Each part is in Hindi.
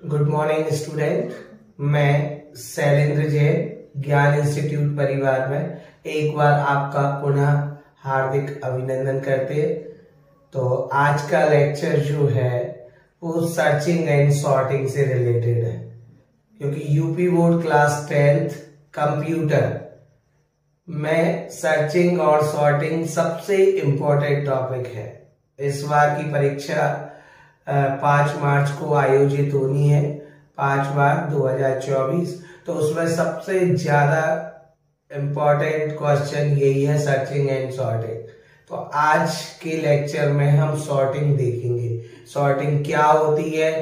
Good morning student. मैं शैलेंद्र जैन ज्ञान इंस्टीट्यूट परिवार में एक बार आपका पुनः हार्दिक अभिनंदन करते हैं। तो आज का लेक्चर जो है वो सर्चिंग एंड सॉर्टिंग से रिलेटेड है, क्योंकि UP board class 10th computer में सर्चिंग और सॉर्टिंग सबसे इम्पोर्टेंट टॉपिक है। इस बार की परीक्षा 5 मार्च को आयोजित होनी है, 5 मार्च 2024। तो उसमें सबसे ज्यादा इम्पोर्टेंट क्वेश्चन यही है, सर्चिंग एंड सॉर्टिंग। तो आज के लेक्चर में हम सॉर्टिंग देखेंगे। सॉर्टिंग क्या होती है,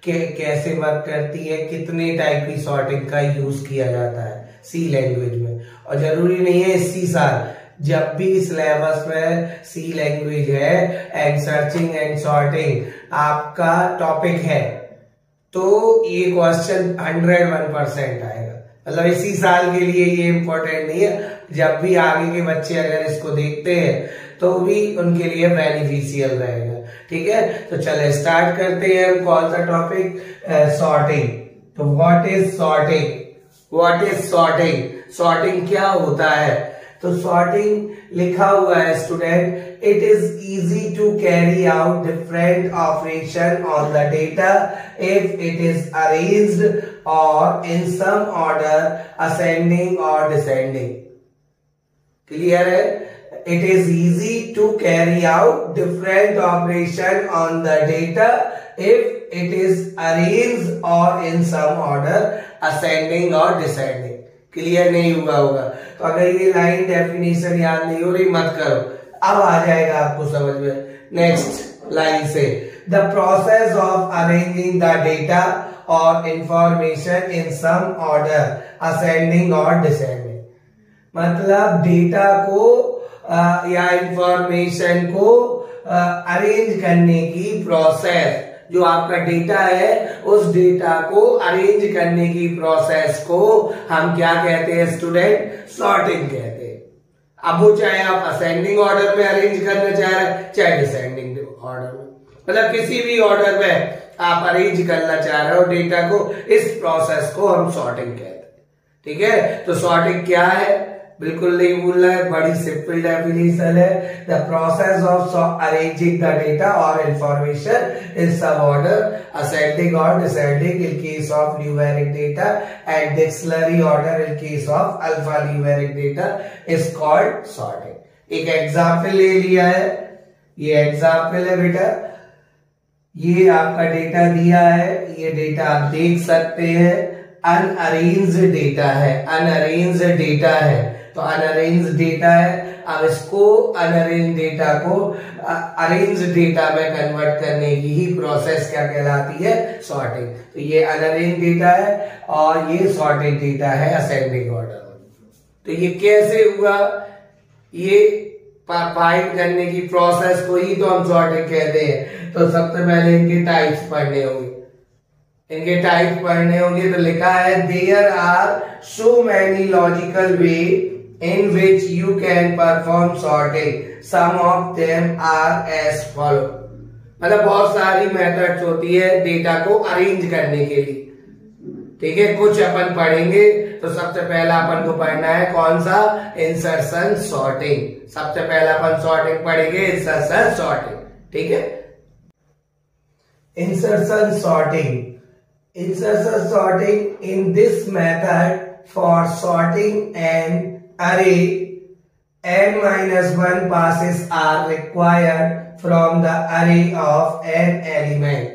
कैसे वर्क करती है, कितने टाइप की सॉर्टिंग का यूज किया जाता है सी लैंग्वेज में। और जरूरी नहीं है इसी साल, जब भी सिलेबस में सी लैंग्वेज है एंड सर्चिंग एंड सॉर्टिंग आपका टॉपिक है तो ये क्वेश्चन 101% आएगा। मतलब इसी साल के लिए ये इम्पोर्टेंट नहीं है, जब भी आगे के बच्चे अगर इसको देखते हैं तो भी उनके लिए बेनिफिशियल रहेगा। ठीक है, तो चले स्टार्ट करते हैं। हम कौन सा टॉपिक? सॉर्टिंग। तो what is sorting? What is sorting? Sorting क्या होता है? तो सॉर्टिंग लिखा हुआ है student, it is easy to carry out different operation on the data if it is arranged और इन सम ऑर्डर असेंडिंग और डिसेंडिंग। क्लियर है? It is easy to carry out different operation on the data if it is arranged और इन सम ऑर्डर असेंडिंग और डिसेंडिंग। क्लियर नहीं हुआ होगा तो अगर ये लाइन डेफिनेशन याद नहीं हो रही मत करो, अब आ जाएगा आपको समझ में। नेक्स्ट लाइन से, the process of arranging the data और information in some order ascending और डिसेंडिंग। मतलब डेटा को या इंफॉर्मेशन को अरेंज करने की प्रोसेस, जो आपका डेटा है उस डेटा को अरेंज करने की प्रोसेस को हम क्या कहते हैं स्टूडेंट? सॉर्टिंग कहते हैं। अब वो चाहे आप असेंडिंग ऑर्डर में अरेंज करना चाह रहे हैं चाहे डिसेंडिंग ऑर्डर में, मतलब किसी भी ऑर्डर में आप अरेंज करना चाह रहे हो डेटा को, इस प्रोसेस को हम सॉर्टिंग कहते हैं। ठीक है, तो सॉर्टिंग क्या है बिल्कुल नहीं भूलना है, बड़ी सिंपल डेफिनेशन है। The process of arranging the data और इंफॉर्मेशन इन सब ऑर्डर असेंडिंग और descending in case of numeric data and dictionary order in case of alpha numeric data is called sorting. एक एग्जाम्पल ले लिया है, ये एग्जाम्पल है बेटा, ये आपका डेटा दिया है, ये डेटा आप देख सकते हैं अनअरेंज्ड डेटा है, अनअरेंज्ड डेटा है। तो अनअरेंज डेटा है, अब इसको अनअरेंज डेटा को अरेंज डेटा में कन्वर्ट करने की ही प्रोसेस क्या कहलाती है? सॉर्टिंग। तो ये अनअरेंज डेटा है और ये सॉर्टेड डेटा है असेंडिंग ऑर्डर। तो ये कैसे हुआ, ये फाइंड करने की प्रोसेस को ही तो हम सॉर्टिंग कहते हैं। तो सबसे पहले इनके टाइप्स पढ़ने होंगे, इनके टाइप पढ़ने होंगे। तो लिखा है there are so many logical way in which you can perform sorting. Some of them are as follow. मतलब बहुत सारी मेथड्स होती है डेटा को अरेंज करने के लिए। ठीक है, कुछ अपन पढ़ेंगे। तो सबसे पहला अपन को पढ़ना है कौन सा? Insertion sorting. सबसे पहला अपन सॉर्टिंग पढ़ेंगे, इंसर्शन सॉर्टिंग। ठीक है, insertion sorting. Insertion sorting, in this method for sorting an array, n-1 passes are required from the array of n element.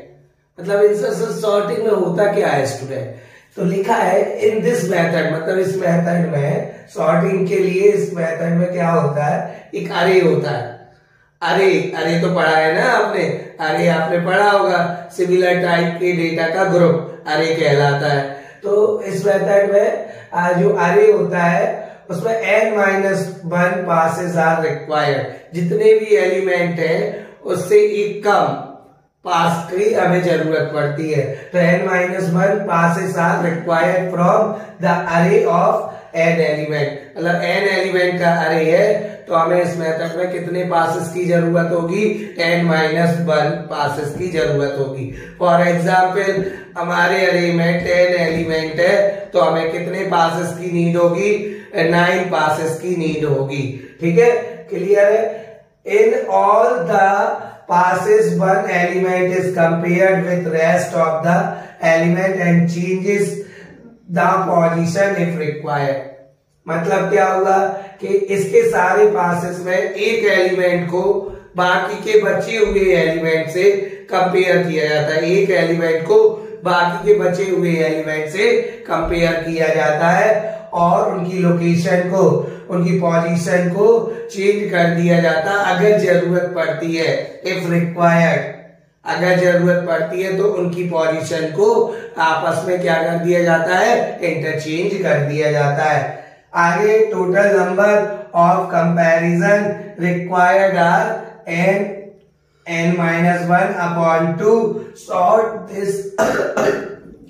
मतलब इंसर्शन सॉर्टिंग में होता क्या है स्टूडेंट? तो लिखा है इन दिस मेथड, मतलब इस मेथड में सॉर्टिंग के लिए इस मेथड में क्या होता है? एक अरे होता है। अरे अरे तो पढ़ा है ना आपने, अरे आपने पढ़ा होगा, सिमिलर टाइप के डेटा का ग्रुप अरे कहलाता है। तो इस मेथड में जो अरे होता है उसमें n-1 पासेस आर रिक्वायर्ड। जितने भी एलिमेंट हैं उससे एक कम पास की हमें जरूरत पड़ती है। तो n-1 passes are required from the array of n element. मतलब n एलिमेंट का अरे है तो हमें इस मेथड में कितने पासेस की जरूरत होगी, n-1 पासेस की जरूरत होगी। फॉर एग्जाम्पल हमारे अरे में 10 एलिमेंट है, तो हमें कितने पासेस की नीड होगी, 9 पासेस की नीड होगी। ठीक है, क्लियर है। In all the passes one element is compared with rest of the element and changes the position if required। मतलब क्या हुआ कि इसके सारे पासेस में एक एलिमेंट को बाकी के बचे हुए एलिमेंट से कंपेयर किया जाता है, एक एलिमेंट को बाकी के बचे हुए एलिमेंट से कंपेयर किया जाता है और उनकी लोकेशन को, उनकी पोजीशन को चेंज कर दिया जाता अगर जरूरत पड़ती है, इफ रिक्वायर्ड। अगर जरूरत पड़ती है तो उनकी पोजीशन को आपस में क्या कर दिया जाता है, इंटरचेंज कर दिया जाता है। आगे total number of comparison required are n-1 upon 2 sort this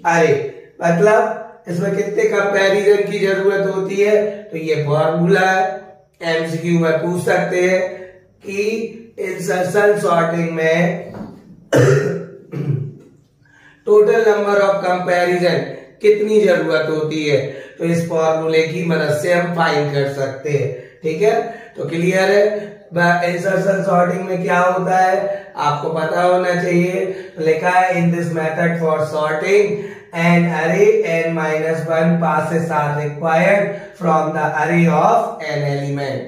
array. मतलब इसमें कितने कंपैरिजन की जरूरत होती है, तो ये फॉर्मूला है, एमसीक्यू में पूछ सकते हैं कि इंसर्शन सॉर्टिंग में टोटल नंबर ऑफ कंपैरिजन कितनी जरूरत होती है, तो इस फॉर्मूले की मदद से हम फाइंड कर सकते हैं। ठीक है, तो क्लियर है। इंसर्शन सॉर्टिंग में क्या होता है आपको पता होना चाहिए। लिखा है in this method for sorting an array n-1 passes are required from the array of an element।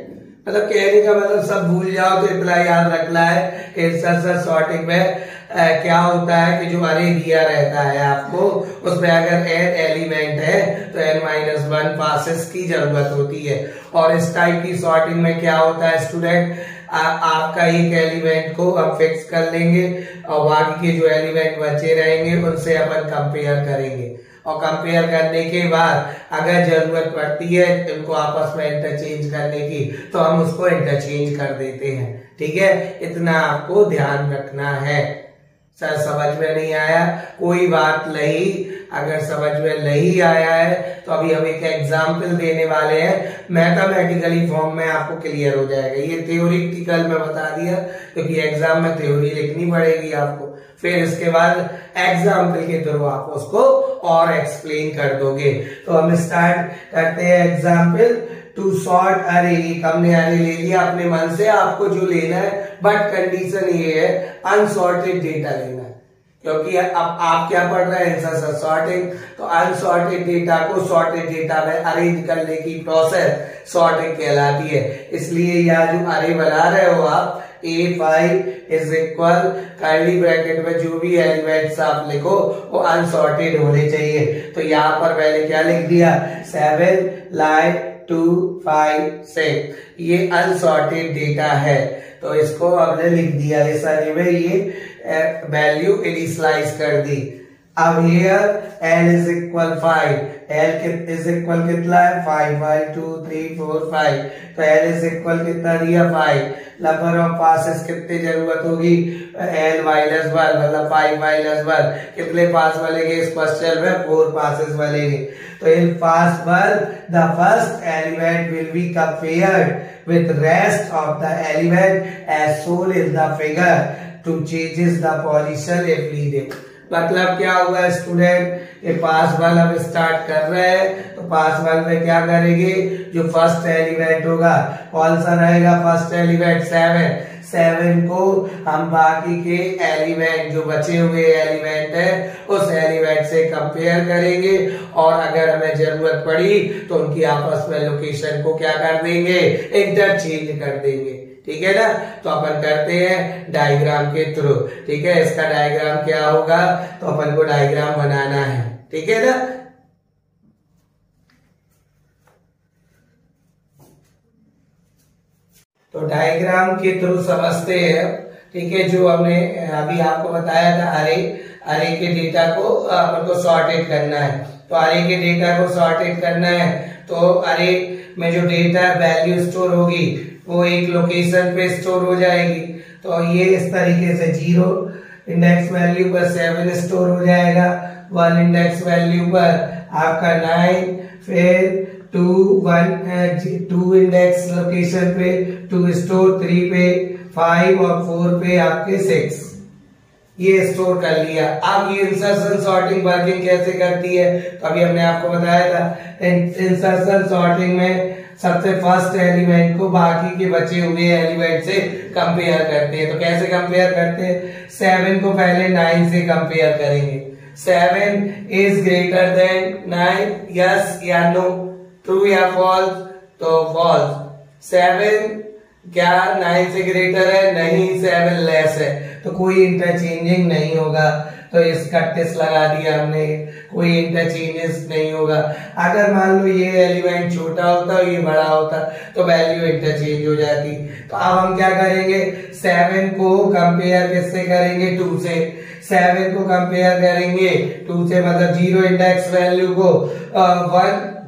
मतलब कहने का मतलब सब भूल जाओ तो इतना याद रखना है कि इंसर्शन सॉर्टिंग में क्या होता है कि जो अरे दिया रहता है आपको, उसमें अगर n एलिमेंट है तो n-1 पासेस की जरूरत होती है। और इस टाइप की सॉर्टिंग में क्या होता है स्टूडेंट, आपका एक एलिमेंट को हम फिक्स कर लेंगे और बाकी के जो एलिमेंट बचे रहेंगे उनसे अपन कंपेयर करेंगे, और कंपेयर करने के बाद अगर जरूरत पड़ती है इनको आपस में इंटरचेंज करने की तो हम उसको इंटरचेंज कर देते हैं। ठीक है, इतना आपको ध्यान रखना है। सर समझ में नहीं आया कोई बात नहीं, अगर समझ में नहीं आया है तो अभी हम एक एग्जाम्पल देने वाले हैं, मैथमेटिकली फॉर्म में आपको क्लियर हो जाएगा। ये थ्योरेटिकल में बता दिया क्योंकि एग्जाम में थ्योरी लिखनी पड़ेगी आपको, फिर इसके बाद एग्जाम्पल के थ्रू आप उसको और एक्सप्लेन कर दोगे। तो हम स्टार्ट करते हैं एग्जाम्पल टू सॉर्ट अरे। हमने अरे ले लिया अपने मन से, आपको जो लेना है बट कंडीशन ये है अनसॉर्टेड डेटा लेना है, क्योंकि अब आप क्या पढ़ रहे हैं इंसर्शन सॉर्टिंग, तो अनसॉर्टेड डेटा को सॉर्टेड डेटा में अरेंज करने की प्रोसेस सॉर्टिंग कहलाती है। इसलिए यहाँ जो अरे बना रहे हो आप A5 is equal curly bracket में जो भी एलिमेंट्स आप लिखो वो अनसॉर्टेड होने चाहिए। तो यहाँ पर मैंने क्या लिख दिया 7 लाइन 2 5 6, ये अनसॉर्टेड डेटा है तो इसको हमने लिख दिया इस अरे में, ये वैल्यू इनिशियलाइज कर दी। अब here l is equal 5, l is equal कितना है 5, 1 2 3 4 5, तो l इज इक्वल कितना दिया 5। नंबर ऑफ पासेस कितनी जरूरत होगी l माइनस 1, मतलब 5 माइनस 1, कितने पास बनेंगे इस क्वेश्चन में 4 पासेस बनेंगे। तो in pass 1 the first element will be compared with rest of the element as shown in the figure to changes the position if needed. मतलब क्या हुआ स्टूडेंट, ये पास वन हम स्टार्ट कर रहे हैं तो पास वन में क्या करेंगे, जो फर्स्ट एलिमेंट होगा कौन सा रहेगा, फर्स्ट एलिमेंट 7 को हम बाकी के एलिमेंट जो बचे हुए एलिमेंट है उस एलिमेंट से कंपेयर करेंगे और अगर हमें जरूरत पड़ी तो उनकी आपस में लोकेशन को क्या कर देंगे, इंटरचेंज कर देंगे। ठीक है ना, तो अपन करते हैं डायग्राम के थ्रू। ठीक है, इसका डायग्राम क्या होगा, तो अपन को डायग्राम बनाना है। ठीक है ना, तो डायग्राम के थ्रू समझते हैं। ठीक है, जो हमने अभी आपको बताया था अरे के डेटा को अपन को सॉर्टेड करना है, तो अरे के डेटा को सॉर्टेड करना है तो अरे में जो डेटा वैल्यू स्टोर होगी वो एक लोकेशन पे स्टोर हो जाएगी। तो ये इस तरीके से 0 इंडेक्स वैल्यू पर 7 स्टोर हो जाएगा, 1 इंडेक्स वैल्यू पर आपका 9, फिर टू इंडेक्स लोकेशन पे, 2 स्टोर, 3 पे 5 और 4 पे आपके 6, ये स्टोर कर लिया। अब ये इंसर्शन सॉर्टिंग वर्किंग कैसे करती है, तो अभी हमने आपको बताया था। इंसर्शन सॉर्टिंग में सबसे फर्स्ट एलिमेंट को बाकी के बचे हुए एलिमेंट से कंपेयर करते हैं। तो कैसे कंपेयर करते हैं, 7 को पहले 9 से कंपेयर करेंगे। 7 इज ग्रेटर देन 9, यस या नो, ट्रू या फॉल्स, तो फॉल्स। 7 क्या 9 से ग्रेटर है, नहीं, 7 लेस है, तो कोई इंटरचेंजिंग नहीं होगा। तो इसका टेस्ट लगा दिया हमने, कोई इंटरचेंजेस नहीं होगा। अगर मान लो ये एलिमेंट छोटा होता और ये बड़ा होता तो वैल्यू इंटरचेंज हो जाती। तो अब हम क्या करेंगे, 7 को कंपेयर किससे करेंगे, 2 से। 7 को कंपेयर करेंगे 2 से, मतलब 0 इंडेक्स वैल्यू को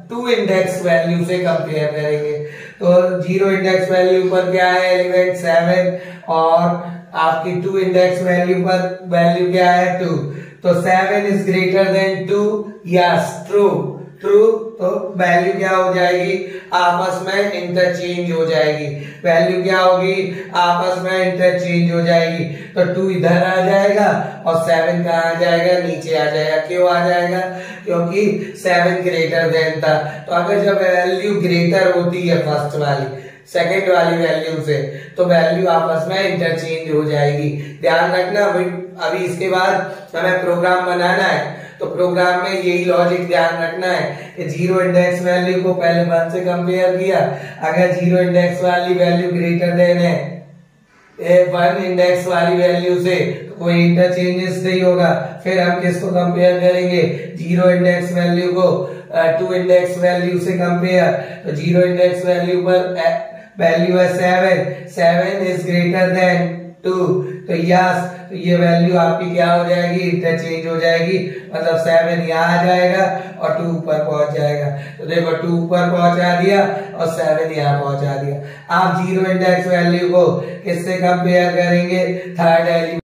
2 इंडेक्स वैल्यू से कंपेयर करेंगे। तो 0 इंडेक्स वैल्यू पर क्या है, एलिमेंट 7, और आपकी 2 इंडेक्स वैल्यू पर वैल्यू क्या है, 2। तो 7 is greater then 2, yes, true, true. तो वैल्यू क्या हो जाएगी, आपस में इंटरचेंज हो जाएगी। वैल्यू क्या होगी, आपस में इंटरचेंज हो जाएगी। तो 2 इधर आ जाएगा और 7 कहाँ आ जाएगा, नीचे आ जाएगा। क्यों आ जाएगा, क्योंकि 7 ग्रेटर देन था। तो अगर जब वैल्यू ग्रेटर होती है फर्स्ट वाली सेकेंड वाली वैल्यू से, तो वैल्यू आपस में इंटरचेंज हो जाएगी। ध्यान रखना। अभी इसके बाद हमें प्रोग्राम बनाना है, तो प्रोग्राम में यही लॉजिक ध्यान रखना है कि 0 इंडेक्स वैल्यू को पहले 1 से कंपेयर किया। अगर 0 इंडेक्स वाली वैल्यू ग्रेटर देन है 1 इंडेक्स वाली वैल्यू से, तो कोई इंटरचेंजेस नहीं होगा। फिर हम किसको कंपेयर करेंगे, 0 इंडेक्स वैल्यू को 2 इंडेक्स वैल्यू से कंपेयर। तो 0 इंडेक्स वैल्यू पर वैल्यू है 7 इज ग्रेटर देन 2, तो यस, तो ये वैल्यू आपकी क्या हो जाएगी, इंटरचेंज हो जाएगी। मतलब 7 यहाँ आ जाएगा और 2 ऊपर पहुंच जाएगा। तो देखो 2 ऊपर पहुंचा दिया और 7 यहाँ पहुंचा दिया। आप 0 इंडेक्स वैल्यू को किससे कंपेयर करेंगे, थर्ड एलिमेंट।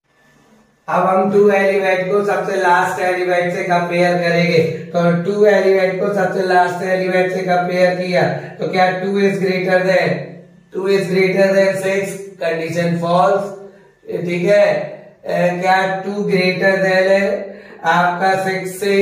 अब हम 2 एलिमेंट को सबसे लास्ट एलिमेंट से कंपेयर करेंगे। तो 2 एलिमेंट को सबसे लास्ट एलिमेंट से कंपेयर किया, तो क्या 2 is greater than 6, condition false, ठीक है। क्या 2 ग्रेटर देन है आपका 6 से,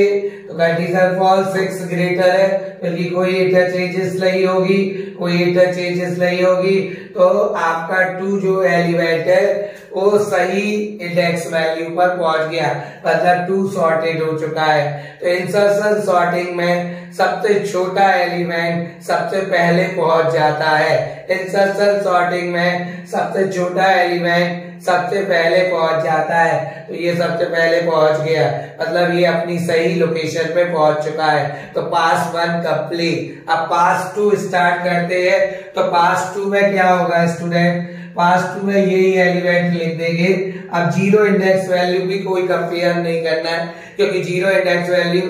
तो कंडीशन फॉल्स, 6 ग्रेटर है, क्योंकि कोई इंटरचेंजेस नहीं होगी, कोई इंटरचेंजेस नहीं होगी। तो आपका 2 जो एलिमेंट है वो सही इंडेक्स वैल्यू पर पहुंच गया, मतलब 2 सॉर्टेड हो चुका है। तो इंसर्शन सॉर्टिंग में सबसे छोटा एलिमेंट सबसे पहले पहुंच जाता है। इंसर्शन सॉर्टिंग में सबसे छोटा एलिमेंट सबसे पहले पहुंच जाता है। तो ये सबसे पहले पहुंच गया, मतलब ये अपनी सही लोकेशन पे पहुंच चुका है। तो पास 1 कंप्लीट। अब पास 2 स्टार्ट करते हैं। तो पास 2 में क्या होगा स्टूडेंट, पास 2 में यही एलिमेंट लिख देंगे। अब 0 इंडेक्स वैल्यू भी कोई कंपेयर नहीं करना है, क्योंकि 0 इंडेक्स वैल्यू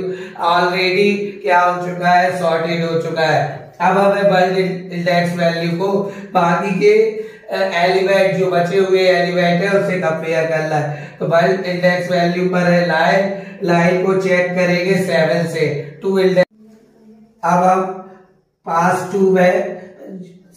ऑलरेडी क्या हो चुका है, सॉर्टेड हो चुका है। अब हमें 1 इंडेक्स वैल्यू को बाकी के एलिमेंट जो बचे हुए एलिमेंट है उससे कंपेयर करना है। तो 1 इंडेक्स वैल्यू पर है लाइन को चेक करेंगे 7 से 2 इंडेक्स। अब हम पास 2 में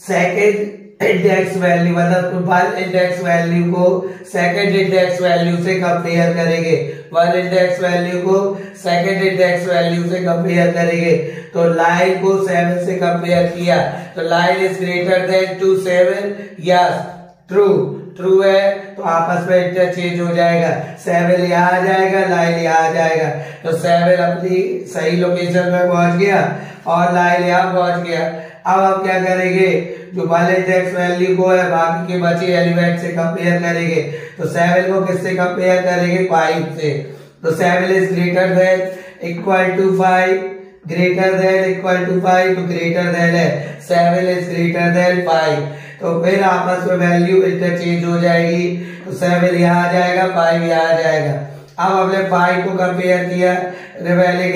सेकेंड इंडेक्स वैल्यू, मतलब 1 इंडेक्स वैल्यू को सेकेंड इंडेक्स वैल्यू से कंपेयर करेंगे। 1 इंडेक्स वैल्यू को सेकेंड इंडेक्स वैल्यू से कंपेयर करेंगे। तो लाइन को 7 से कंपेयर किया, तो लाइन is greater then 2 7, yes, true, true है। तो आपस में इंटरचेंज हो जाएगा। 7 यहाँ आ जाएगा, लाइन यहाँ आ जाएगा। तो 7 अपनी सही लोकेशन में पहुंच गया और लाइन यहाँ पहुंच गया। अब हम क्या करेंगे, जो 1 इंडेक्स वैल्यू को है बाकी के बचे एलिमेंट से कंपेयर करेंगे। तो 7 को किससे कंपेयर करेंगे, 5 से। तो 7 is greater than equal to 5, greater than equal to 5, तो ग्रेटर देन है 7 इज ग्रेटर देन 5। तो फिर आपस में वैल्यू इंटरचेंज हो जाएगी। तो 7 यहाँ आ जाएगा, 5 यहाँ आ जाएगा। अब हमने 5 को कंपेयर किया रिबेलिक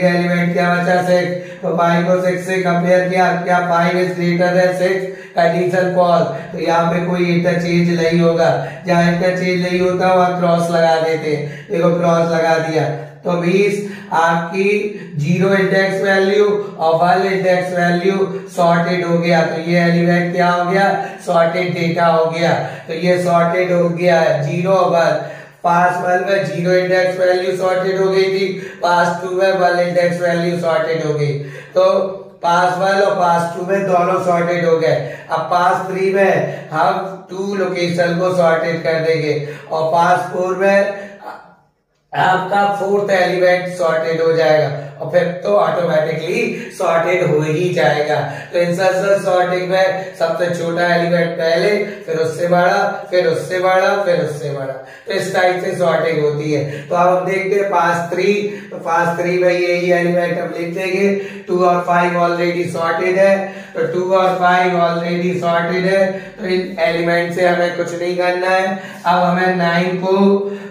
एलिमेंट क्या बचा, 6। तो 5 को 6 से कंपेयर किया, क्या 5 is greater than 6, condition false. तो यहाँ पे कोई इंटरचेंज नहीं होगा। जहाँ इंटरचेंज नहीं होता वहां क्रॉस लगा देते। देखो क्रॉस लगा दिया। तो 20 आपकी 0 इंडेक्स वैल्यू और 1 इंडेक्स वैल्यू सॉर्टेड हो गया। तो ये एलिमेंट क्या हो गया, सॉर्टेड डेटा हो गया। तो ये सॉर्टेड हो गया 0 और 1। पास 1 में 0 इंडेक्स वैल्यू सॉर्टेड हो गई थी, पास 2 में 1 इंडेक्स वैल्यू सॉर्टेड हो गई। तो पास 1 और पास 2 में दोनों सॉर्टेड हो गए। अब पास 3 में हम 2 लोकेशन को सॉर्टेड कर देंगे और पास 4 में आपका 4th एलिमेंट सॉर्टेड हो जाएगा और फिर तो ऑटोमेटिकली सॉर्टेड हो ही जाएगा। तो इंसर्शन सॉर्टिंग में सबसे छोटा एलिमेंट पहले, फिर उससे बड़ा, फिर उससे बड़ा, फिर उससे बड़ा। तो इस टाइप से सॉर्टिंग होती है। तो अब हम देखते हैं पास 3। तो पास 3 में यही एलिमेंट हम लिख देंगे। 2 और 5 ऑलरेडी सॉर्टेड है, तो 2 और 5 ऑलरेडी सॉर्टेड है। तो इन एलिमेंट से हमें कुछ नहीं करना है। अब हमें 9 को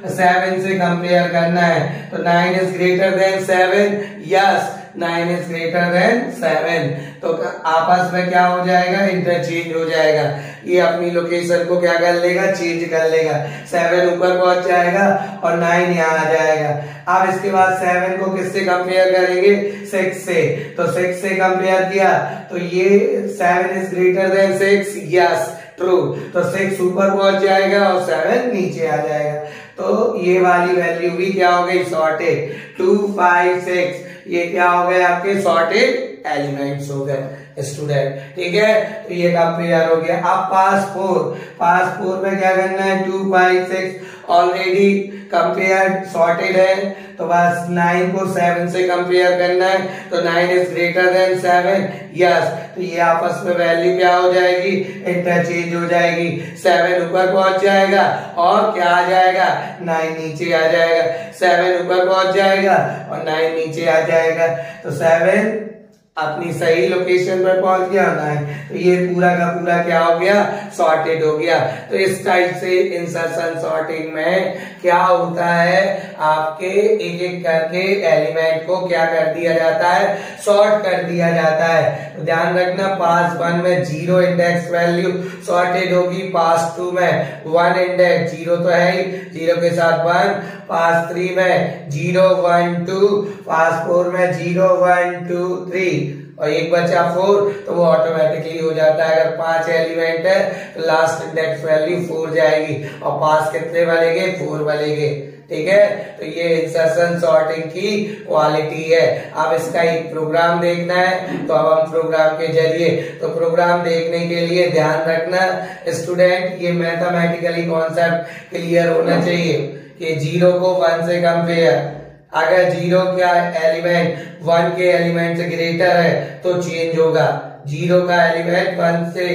7 से कंपेयर करना है। तो 9 is greater then 7, yes 9 is greater then 7। तो आपस में क्या हो जाएगा, इंटरचेंज हो जाएगा। ये अपनी लोकेशन को क्या कर लेगा, चेंज कर लेगा। 7 ऊपर पहुंच जाएगा और 9 यहाँ आ जाएगा। अब इसके बाद 7 को किससे कंपेयर करेंगे, 6 से। तो 6 से कंपेयर किया तो ये 7 is greater than 6, yes true. तो 6 ऊपर पहुंच जाएगा और 7 नीचे आ जाएगा। तो ये वाली वैल्यू भी क्या हो गई, सॉर्टेड। 2, 5, 6 ये क्या हो गए, आपके सॉर्टेड एलिमेंट्स हो गए स्टूडेंट। ठीक है, तो ये कंपेयर हो गया। अब पास 4 में क्या करना है, 2, 5, 6 ऑलरेडी कंपेयर सॉर्टेड है। तो बस 9 को 7 से कंपेयर करना है। तो 9 इज ग्रेटर देन 7, यस। तो ये आपस में वैल्यू क्या हो जाएगी, इंटरचेंज हो जाएगी। 7 ऊपर पहुंच जाएगा और क्या आ जाएगा, 9 नीचे आ जाएगा। 7 ऊपर पहुंच जाएगा और 9 नीचे आ जाएगा। तो 7 अपनी सही लोकेशन पर पहुंच गया 9। तो ये पूरा का पूरा क्या हो गया, सॉर्टेड हो गया। तो इस टाइप से इंसर्शन सॉर्टिंग में क्या होता है, आपके एक एक करके एलिमेंट को क्या कर दिया जाता है, सॉर्ट कर दिया जाता है। तो ध्यान रखना, पास 1 में 0 इंडेक्स वैल्यू सॉर्टेड होगी, पास 2 में 1 इंडेक्स, 0 तो है ही, 0 के साथ 1। पास 3 में 0, 1, 2, पास 4 में 0, 1, 2, 3 और एक बचा 4। तो वो ऑटोमेटिकली हो जाता है। अगर 5 एलिमेंट है तो लास्ट इंडेक्स वैल्यू 4 जाएगी और पास कितने बनेंगे, 4 बनेंगे। ठीक है, तो ये इंसर्शन सॉर्टिंग की क्वालिटी है। अब इसका एक प्रोग्राम देखना है, तो अब हम प्रोग्राम के जरिए, तो प्रोग्राम देखने के लिए ध्यान रखना स्टूडेंट, ये मैथमेटिकली कॉन्सेप्ट क्लियर होना चाहिए कि 0 को 1 से कंपेयर, अगर 0 का एलिमेंट 1 के एलिमेंट से ग्रेटर है तो चेंज होगा। 0 का एलिमेंट 1 से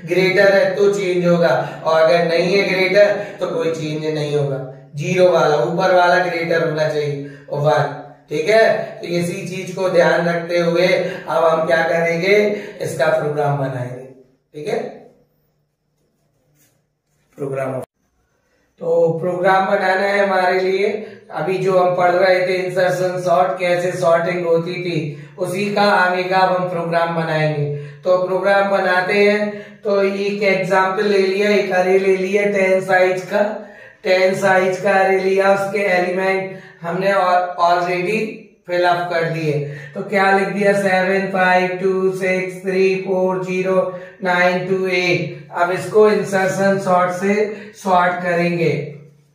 ग्रेटर है तो चेंज होगा, और अगर नहीं है ग्रेटर तो कोई चेंज नहीं होगा। 0 वाला, ऊपर वाला ग्रेटर होना चाहिए और 1। ठीक है, तो इसी चीज को ध्यान रखते हुए अब हम क्या करेंगे, इसका प्रोग्राम बनाएंगे। ठीक है, प्रोग्राम, तो प्रोग्राम बनाना है हमारे लिए। अभी जो हम पढ़ रहे थे इंसर्शन सॉर्ट, कैसे सॉर्टिंग होती थी, उसी का आगे का अब हम प्रोग्राम बनाएंगे। तो प्रोग्राम बनाते हैं। तो एक एग्जाम्पल ले लिया, एक अरे ले लिया 10 साइज का, 10 साइज का अरे लिया, उसके एलिमेंट हमने ऑलरेडी फिलअप कर दिए। तो क्या लिख दिया, 7, 5, 2, 6, 3, 4, 0, 9, 2, 8। अब इसको इंसर्शन सॉर्ट से सॉर्ट करेंगे।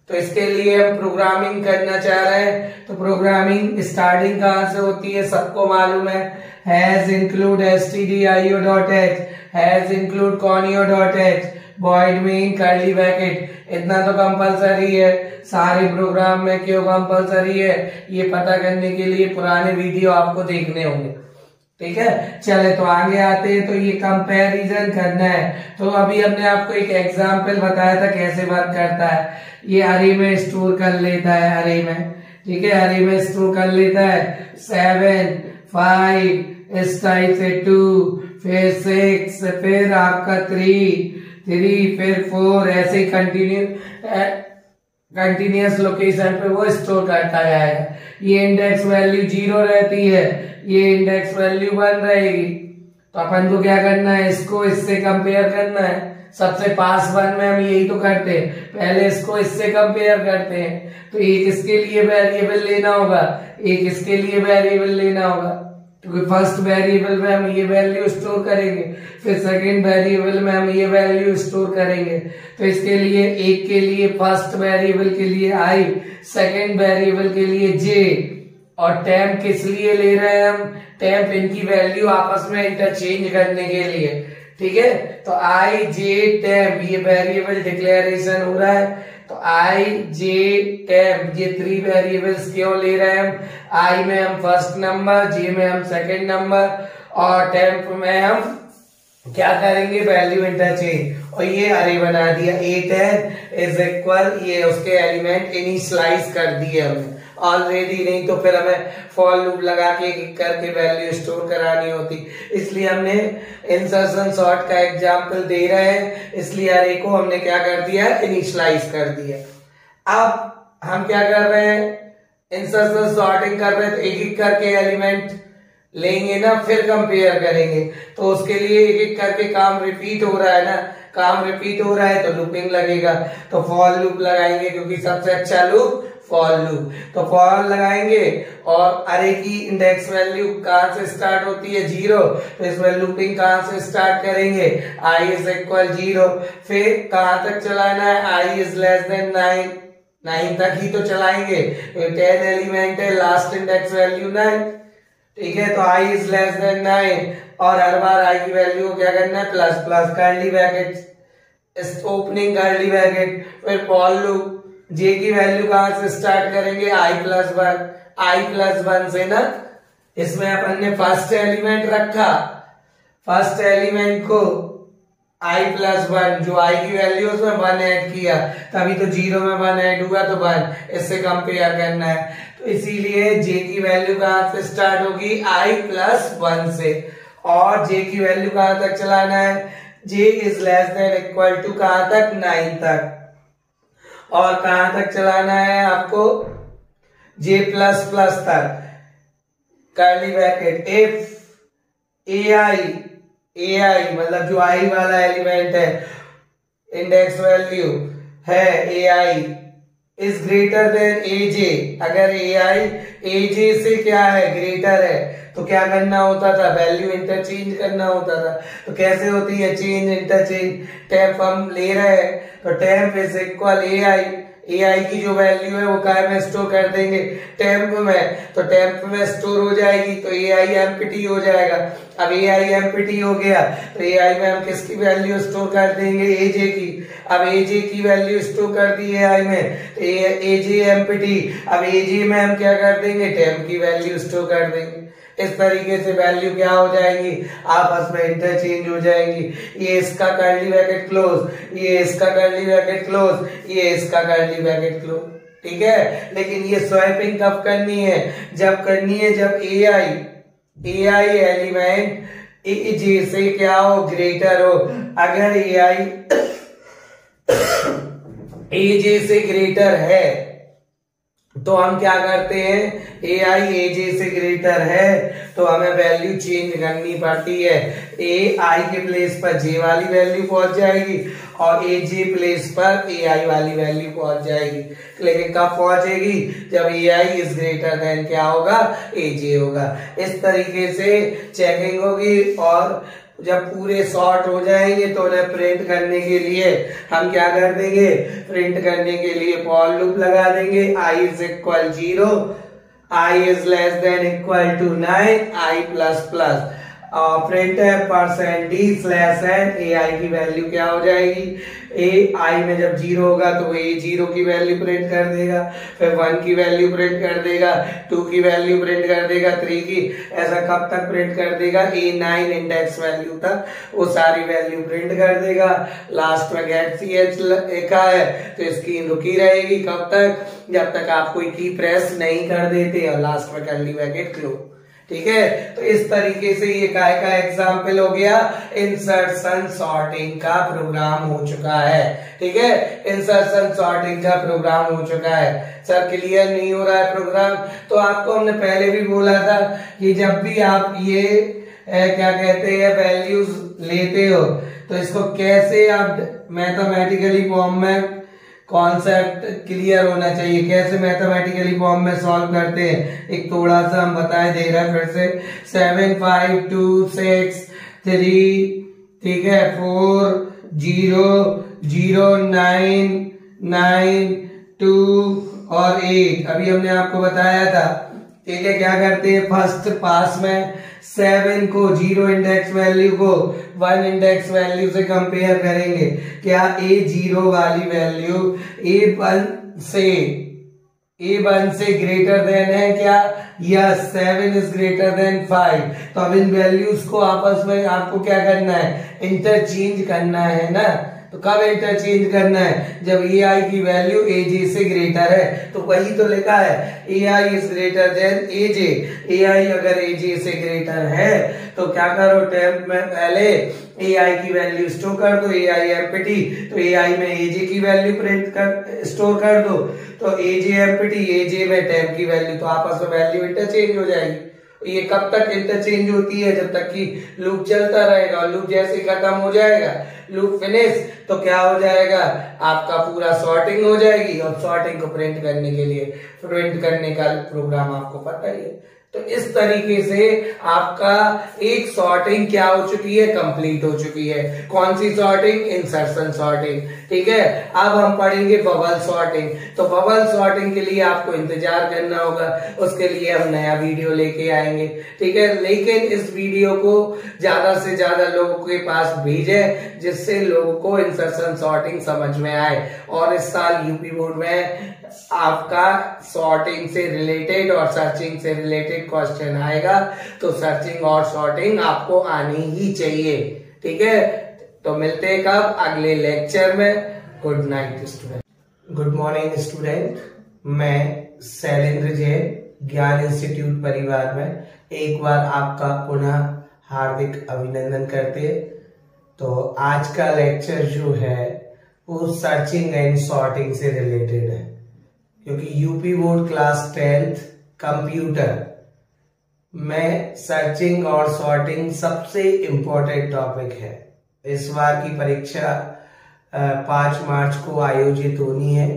तो इसके लिए हम प्रोग्रामिंग करना चाह रहे हैं। तो प्रोग्रामिंग स्टार्टिंग कहां से होती है, सबको मालूम है, has include stdio.h, has include conio.h, void main curly bracket। इतना तो कंपलसरी है, सारे प्रोग्राम में क्यों कंपलसरी है ये पता करने के लिए पुराने वीडियो आपको देखने होंगे। ठीक है, चले तो आगे आते हैं। तो ये कंपैरिजन करना है। तो अभी हमने आपको एक एग्जांपल बताया था कैसे वर्क करता है। ये अरे में स्टोर कर लेता है, अरे में, ठीक है, अरे में स्टोर कर लेता है 7, 5, इस टाइप से 2, फिर 6, फिर आपका 3, फिर 4, ऐसे कंटिन्यूअस लोकेशन पे वो स्टोर करता जाएगा। ये इंडेक्स वैल्यू 0 रहती है, ये इंडेक्स वैल्यू 1 रहेगी। तो अपन को क्या करना है, इसको इससे कंपेयर करना है, सबसे पास वन में हम यही तो करते हैं, पहले इसको इससे कंपेयर करते हैं। तो एक इसके लिए वेरिएबल लेना होगा, एक इसके लिए वेरिएबल लेना होगा, क्योंकि फर्स्ट वेरिएबल में हम ये वैल्यू स्टोर करेंगे, फिर सेकंड वेरिएबल में हम ये वैल्यू स्टोर करेंगे। तो इसके लिए एक के लिए फर्स्ट वेरिएबल के लिए i, सेकंड वेरिएबल के लिए j, और टेम्प किस लिए ले रहे हैं हम, टेम्प इनकी वैल्यू आपस में इंटरचेंज करने के लिए। ठीक है, तो i j टेम्प ये वेरिएबल डिक्लेरेशन हो रहा है। तो i j टेम्प ये 3 वेरिएबल्स क्यों ले रहे हैं हम, i में हम फर्स्ट नंबर, j में हम सेकंड नंबर, और टेम्प में हम क्या करेंगे, वैल्यू इंटरचेंज। और ये अरे बना दिया, a टेम्प इज इक्वल, ये उसके एलिमेंट इनिशियलाइज कर दिए हमने ऑलरेडी, नहीं तो फिर हमें फॉर लूप लगा के करके वैल्यू स्टोर करानी होती। इसलिए हमने इंसर्शन सॉर्ट का एग्जांपल दे रहे हैं, इसलिए अरे को हमने क्या कर दिया, इनिशियलाइज कर दिया। अब हम क्या कर रहे हैं, इंसर्शन सॉर्टिंग कर रहे हैं, तो एक एक करके एलिमेंट लेंगे ना, फिर कंपेयर करेंगे। तो उसके लिए एक एक करके काम रिपीट हो रहा है ना, काम रिपीट हो रहा है तो लूपिंग लगेगा, तो फॉर लूप लगाएंगे, क्योंकि सबसे अच्छा लूप फॉर लूप। तो फॉर लगाएंगे, और अरे की इंडेक्स वैल्यू कहां से स्टार्ट होती है, 0, तो इसमें लूपिंग कहां से स्टार्ट करेंगे, i इज इक्वल 0, फिर कहां तक चलाना है, i इज लेस देन 9 तक ही तो चलाएंगे, 10 एलिमेंट है, लास्ट इंडेक्स वैल्यू 9। ठीक है, तो i इज लेस देन 9, और हर बार i की वैल्यू को क्या करना है, plus plus curly bracket, opening curly bracket, फिर फॉर लूप। j की वैल्यू कहां से स्टार्ट करेंगे, i+1 से ना, इसमें अपन ने फर्स्ट एलिमेंट रखा, फर्स्ट एलिमेंट को i+1, जो i की वैल्यू उसमें 1 ऐड किया, तभी तो 0 में 1 ऐड हुआ तो 1, इससे कंपेयर करना है। तो इसीलिए j की वैल्यू कहां से स्टार्ट होगी, i+1 से, और j की वैल्यू कहां तक चलाना है, j is less than equal to कहां तक, 9 तक, और कहां तक चलाना है आपको, j प्लस प्लस तक, कर्ली ब्रैकेट, इफ ai मतलब जो i वाला एलिमेंट है, इंडेक्स वैल्यू है ai is greater then aj, अगर ai aj से क्या है, ग्रेटर है, तो क्या करना होता था, वैल्यू इंटरचेंज करना होता था। तो कैसे होती है चेंज इंटरचेंज, टेम्प हम ले रहे हैं, तो टेम्प इज इक्वल ai की जो वैल्यू है वो काय में स्टोर कर देंगे, टेम्प में, तो टेम्प में स्टोर हो जाएगी, तो ai एम्प्टी हो जाएगा। अब ai एम्प्टी हो गया, तो ai में हम किसकी वैल्यू स्टोर कर देंगे, aj की। अब aj की वैल्यू स्टोर कर दी ai में, तो aj एम्प्टी, अब aj में हम क्या कर देंगे, टेम्प की वैल्यू स्टोर कर देंगे। इस तरीके से वैल्यू क्या हो जाएंगी, आपस में इंटरचेंज हो जाएंगी। ये इसका कर्ली ब्रैकेट क्लोज, ये इसका कर्ली ब्रैकेट क्लोज, ये इसका कर्ली ब्रैकेट क्लोज। ठीक है, लेकिन ये स्वैपिंग कब करनी है, जब करनी है जब ai एलिमेंट aj से क्या हो, ग्रेटर हो। अगर ai aj से ग्रेटर है तो हम क्या करते हैं, ai aj से ग्रेटर है तो हमें वैल्यू चेंज करनी पड़ती है। ai के प्लेस पर j वाली वैल्यू पहुंच जाएगी और aj प्लेस पर ai वाली वैल्यू पहुंच जाएगी। लेकिन कब पहुंचेगी, जब ai इज ग्रेटर देन क्या होगा, aj होगा। इस तरीके से चेकिंग होगी, और जब पूरे सॉर्ट हो जाएंगे तो उन्हें प्रिंट करने के लिए हम क्या कर देंगे, प्रिंट करने के लिए फॉर लूप लगा देंगे, i is equal 0, i is less than equal to 9, i plus plus, और प्रिंट है %d/n, ai की वैल्यू क्या हो जाएगी, ai में जब 0 होगा तो a 0 की वैल्यू प्रिंट कर देगा, फिर 1 की वैल्यू प्रिंट कर देगा, 2 की वैल्यू प्रिंट कर देगा, 3 की, ऐसा कब तक प्रिंट कर देगा, a 9 इंडेक्स वैल्यू तक वो सारी वैल्यू प्रिंट कर देगा। लास्ट में गेट ch लिखा है तो इसकी रुकी रहेगी कब तक, जब तक आप कोई की प्रेस नहीं कर देते, और लास्ट में कर्ली ब्रैकेट क्लोज। ठीक है, तो इस तरीके से ये काय का एग्जाम्पल हो गया, इंसर्शन सॉर्टिंग का प्रोग्राम हो चुका है। ठीक है, इंसर्शन सॉर्टिंग का प्रोग्राम हो चुका है। सर क्लियर नहीं हो रहा है प्रोग्राम, तो आपको हमने पहले भी बोला था कि जब भी आप ये क्या कहते हैं वैल्यूज लेते हो तो इसको कैसे आप मैथमेटिकली फॉर्म में कॉन्सेप्ट क्लियर होना चाहिए, कैसे मैथमेटिकली फॉर्म में सॉल्व करते हैं। एक थोड़ा सा हम बताए दे रहे हैं फिर से 7 5 2 6 3 ठीक है 4 0 0 9 9 2 और 8 अभी हमने आपको बताया था। ठीक है, क्या करते हैं फर्स्ट पास में 7 को 0 इंडेक्स वैल्यू को 1 इंडेक्स वैल्यू से कंपेयर करेंगे। क्या A0 वाली वैल्यू A1 से ग्रेटर देन है क्या? Yes, 7 is greater then 5। तो अब इन वैल्यूज को आपस में आपको क्या करना है? इंटरचेंज करना है ना। तो कब इंटरचेंज करना है? जब AI की वैल्यू AJ से ग्रेटर है। तो वही तो लिखा है AI is greater then AJ। AI अगर AJ से ग्रेटर है तो क्या करो, टैब में पहले AI की वैल्यू स्टोर कर दो, AI एम्प्टी। तो AI में AJ की वैल्यू प्रिंट कर स्टोर कर दो, तो AJ एम्प्टी, AJ में टैब की वैल्यू, तो आपस में वैल्यू इंटरचेंज हो जाएगी। ये कब तक इंटरचेंज होती है? जब तक कि लूप चलता रहेगा। और लूप जैसे खत्म हो जाएगा, लूप फिनिश, तो क्या हो जाएगा? आपका पूरा सॉर्टिंग हो जाएगी। और सॉर्टिंग को प्रिंट करने के लिए प्रिंट करने का प्रोग्राम आपको पता ही है। तो इस तरीके से आपका एक सॉर्टिंग क्या हो चुकी है? कंप्लीट हो चुकी है। कौन सी सॉर्टिंग? Insertion sorting. ठीक है, अब हम पढ़ेंगे बबल सॉर्टिंग। तो बबल सॉर्टिंग के लिए आपको इंतजार करना होगा, उसके लिए हम नया वीडियो लेके आएंगे। ठीक है, लेकिन इस वीडियो को ज्यादा से ज्यादा लोगों के पास भेजें जिससे लोगों को इंसर्शन सॉर्टिंग समझ में आए। और इस साल यूपी बोर्ड में आपका सॉर्टिंग से रिलेटेड और सर्चिंग से रिलेटेड क्वेश्चन आएगा, तो सर्चिंग और सॉर्टिंग आपको आनी ही चाहिए। ठीक है, तो मिलते हैं कब? अगले लेक्चर में। Good night student. Good morning student, मैं शैलेंद्र जैन ज्ञान इंस्टीट्यूट परिवार में एक बार आपका पुनः हार्दिक अभिनंदन करते हैं। तो आज का लेक्चर जो है वो सर्चिंग एंड सॉर्टिंग से रिलेटेड है, क्योंकि UP board class 10th computer में सर्चिंग और सॉर्टिंग सबसे इंपॉर्टेंट टॉपिक है। इस बार की परीक्षा 5 मार्च को आयोजित होनी है,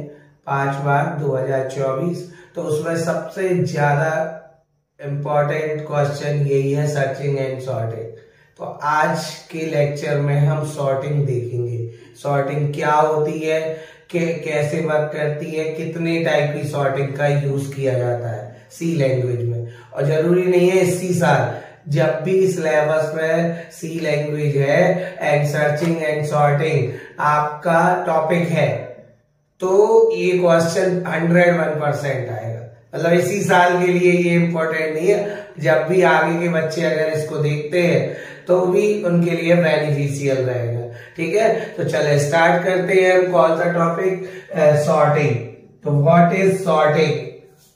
5 मार्च 2024। तो उसमें सबसे ज्यादा इंपॉर्टेंट क्वेश्चन यही है, सर्चिंग एंड सॉर्टिंग। तो आज के लेक्चर में हम सॉर्टिंग देखेंगे। सॉर्टिंग क्या होती है, कैसे वर्क करती है, कितने टाइप की सॉर्टिंग का यूज किया जाता है सी लैंग्वेज में। और जरूरी नहीं है इसी साल, जब भी सिलेबस में सी लैंग्वेज है एंड सर्चिंग एंड सॉर्टिंग आपका टॉपिक है, तो ये क्वेश्चन 101% आएगा। मतलब इसी साल के लिए ये इंपॉर्टेंट नहीं है, जब भी आगे के बच्चे अगर इसको देखते हैं तो भी उनके लिए बेनिफिशियल रहेगा। ठीक है, तो चले स्टार्ट करते हैं। कौन सा टॉपिक? सॉर्टिंग। तो what is sorting?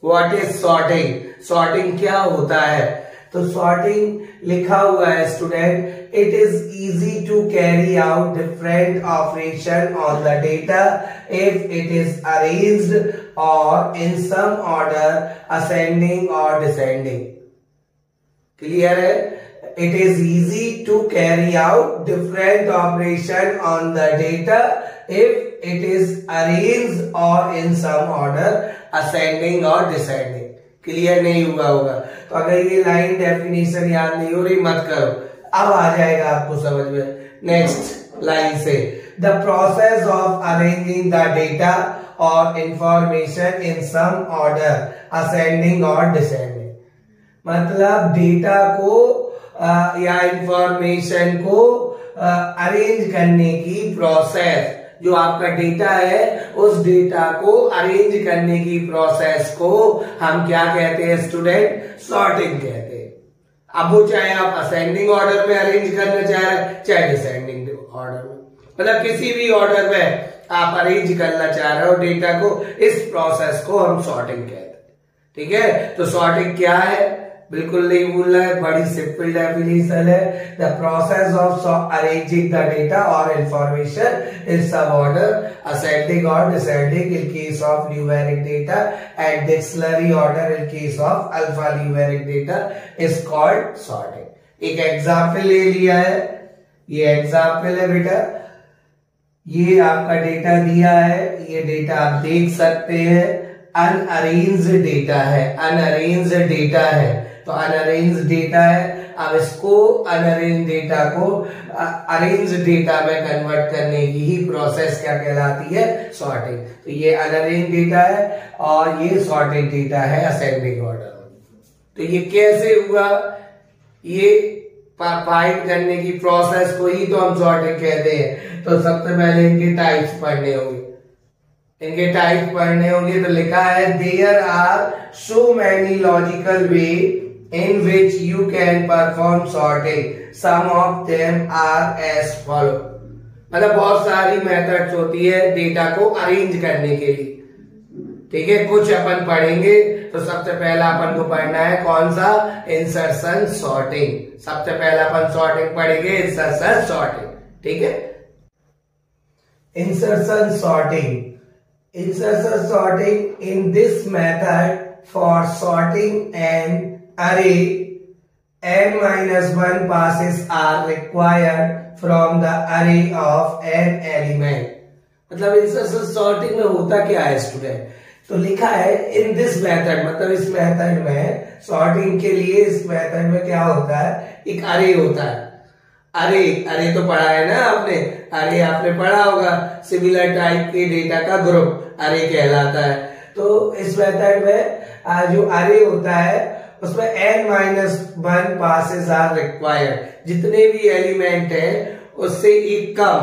What is sorting? Sorting क्या होता है? तो सॉर्टिंग लिखा हुआ है student, it is easy to carry out different operation on the data if it is arranged और इन सम ऑर्डर असेंडिंग और डिसेंडिंग। क्लियर है? It is easy to carry out different operation on the data if it is arranged or in some order ascending or descending. Clear नहीं हुआ होगा? तो अगर ये लाइन डेफिनेशन याद नहीं हो रही मत करो, अब आ जाएगा आपको समझ में। नेक्स्ट लाइन से, the process of arranging the data or information in some order ascending or descending। मतलब डेटा को या इंफॉर्मेशन को अरेंज करने की प्रोसेस, जो आपका डेटा है उस डेटा को अरेंज करने की प्रोसेस को हम क्या कहते हैं स्टूडेंट? सॉर्टिंग कहते हैं। अब वो चाहे आप असेंडिंग ऑर्डर में अरेंज करना चाह रहे हैं, चाहे डिसेंडिंग ऑर्डर में, मतलब किसी भी ऑर्डर में आप अरेंज करना चाह रहे हो डेटा को, इस प्रोसेस को हम सॉर्टिंग कहते हैं। ठीक है, तो सॉर्टिंग क्या है? बिल्कुल नहीं भूलना है, बड़ी सिंपल डेफिनेशन है। The process of arranging the data और इंफॉर्मेशन इन सब ऑर्डर असेंडिंग और descending in case of numeric data and dictionary order in case of alpha numeric data is called sorting. एक एग्जाम्पल ले लिया है, ये एग्जाम्पल है बेटा, ये आपका डेटा दिया है, ये डेटा आप देख सकते हैं, अनअरेंज्ड डेटा है, अनअरेंज्ड डेटा है, तो अनअरेंज्ड डेटा है। अब इसको अनअरेंज्ड डेटा को अरेंज्ड डेटा में कन्वर्ट करने की ही प्रोसेस क्या कहलाती है, सॉर्टिंग। तो ये अनअरेंज्ड डेटा है और ये सॉर्टेड डेटा है असेंडिंग ऑर्डर में। तो ये कैसे हुआ, ये फाइंड करने की प्रोसेस को ही तो हम सॉर्टिंग कहते हैं। तो सबसे पहले इनके टाइप्स पढ़ने होंगे, इनके टाइप पढ़ने होंगे। तो लिखा है there are so many logical way in which you can perform sorting, some of them are as follow. मतलब बहुत सारी मेथड्स होती है डेटा को अरेंज करने के लिए, ठीक है। कुछ अपन पढ़ेंगे। तो सबसे पहला अपन को पढ़ना है कौन सा, इंसर्शन सॉर्टिंग। सबसे पहला अपन सॉर्टिंग पढ़ेंगे, इंसर्शन सॉर्टिंग, ठीक है। Insertion sorting, insertion sorting, in this method for sorting an array n-1 passes are required from the array of n element। मतलब इंसर्शन सॉर्टिंग में होता क्या है स्टूडेंट, तो लिखा है इन दिस मेथड, मतलब इस मेथड में सॉर्टिंग के लिए इस मेथड में क्या होता है, एक अरे होता है। अरे, अरे तो पढ़ा है ना आपने, अरे आपने पढ़ा होगा, सिमिलर टाइप के डेटा का ग्रुप अरे कहलाता है। तो इस मेथड में जो अरे होता है उसमें n-1 पासेस आर रिक्वायर्ड, जितने भी एलिमेंट है उससे एक कम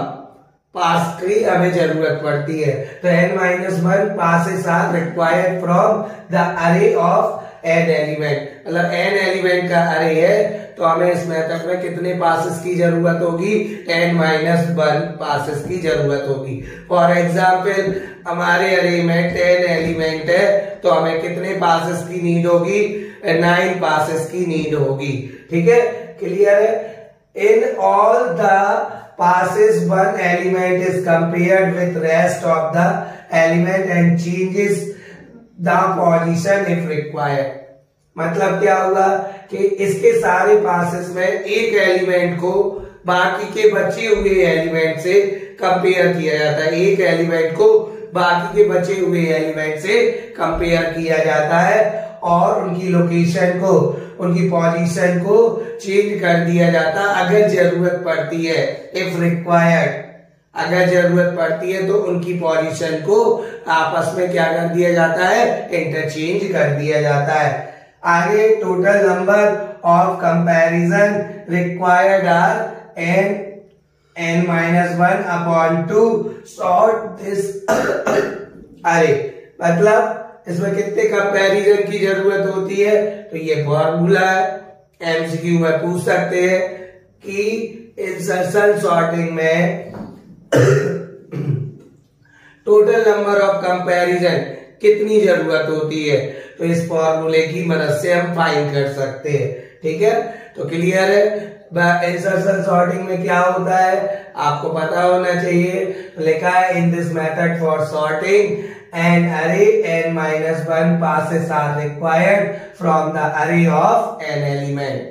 पास की हमें जरूरत पड़ती है। तो n-1 passes are required from the array of n element. मतलब n एलिमेंट का अरे है तो हमें इस मेथड में कितने पासेस की जरूरत होगी, n-1 पासेस की जरूरत होगी। फॉर एग्जाम्पल हमारे अरे में 10 एलिमेंट है तो हमें कितने पासेस की नीड होगी, 9 पासेस की नीड होगी, ठीक है। क्लियर है। In all the passes one element is compared with rest of the element and changes the position if required। मतलब क्या हुआ कि इसके सारे पासेस में एक एलिमेंट को बाकी के बचे हुए एलिमेंट से कंपेयर किया जाता है, एक एलिमेंट को बाकी के बचे हुए एलिमेंट से कंपेयर किया जाता है और उनकी लोकेशन को, उनकी पोजीशन को चेंज कर दिया जाता अगर जरूरत पड़ती है, इफ रिक्वायर्ड। अगर जरूरत पड़ती है तो उनकी पोजीशन को आपस में क्या कर दिया जाता है, इंटरचेंज कर दिया जाता है। आगे total number of comparison required are n-1 upon 2 sort this array. मतलब इसमें कितने कंपैरिजन की जरूरत होती है, तो ये फॉर्मूला है, एमसीक्यू में पूछ सकते हैं कि इंसर्शन सॉर्टिंग में टोटल नंबर ऑफ कंपैरिजन कितनी जरूरत होती है, तो इस फॉर्मूले की मदद से हम फाइंड कर सकते हैं, ठीक है। तो क्लियर है। इंसर्शन सॉर्टिंग में क्या होता है आपको पता होना चाहिए। लिखा है in this method for sorting an array n-1 passes are required from the array of n element।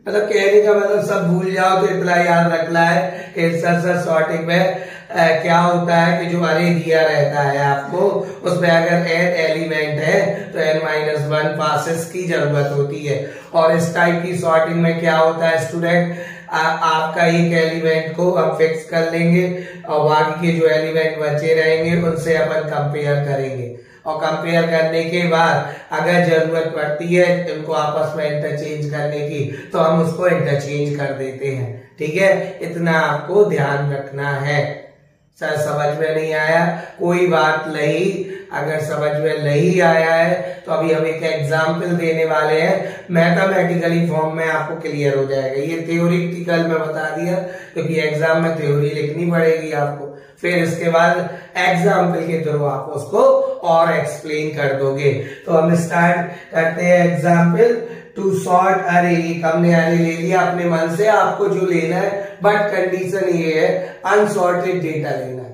मतलब कहने का मतलब सब भूल जाओ तो इतना याद रखना है कि इंसर्शन सॉर्टिंग में क्या होता है कि जो अरे दिया रहता है आपको उसमें अगर n एलिमेंट है तो n-1 पासेस की जरूरत होती है। और इस टाइप की सॉर्टिंग में क्या होता है स्टूडेंट, आपका एक एलिमेंट को हम फिक्स कर लेंगे और बाकी के जो एलिमेंट बचे रहेंगे उनसे अपन कंपेयर करेंगे और कंपेयर करने के बाद अगर जरूरत पड़ती है इनको आपस में इंटरचेंज करने की तो हम उसको इंटरचेंज कर देते हैं, ठीक है। इतना आपको ध्यान रखना है। सर समझ में नहीं आया कोई बात नहीं, अगर समझ में नहीं आया है तो अभी हम एक एग्जाम्पल देने वाले हैं, मैथमेटिकली फॉर्म में आपको क्लियर हो जाएगा। ये थ्योरेटिकल में बता दिया क्योंकि एग्जाम में थ्योरी लिखनी पड़ेगी आपको, फिर इसके बाद एग्जाम्पल के थ्रू आप उसको और एक्सप्लेन कर दोगे। तो हम स्टार्ट करते हैं एग्जाम्पल। टू सॉर्ट अरे, एक हमने अरे ले लिया अपने मन से, आपको जो लेना है बट कंडीशन ये है अनसॉर्टेड डेटा लेना है।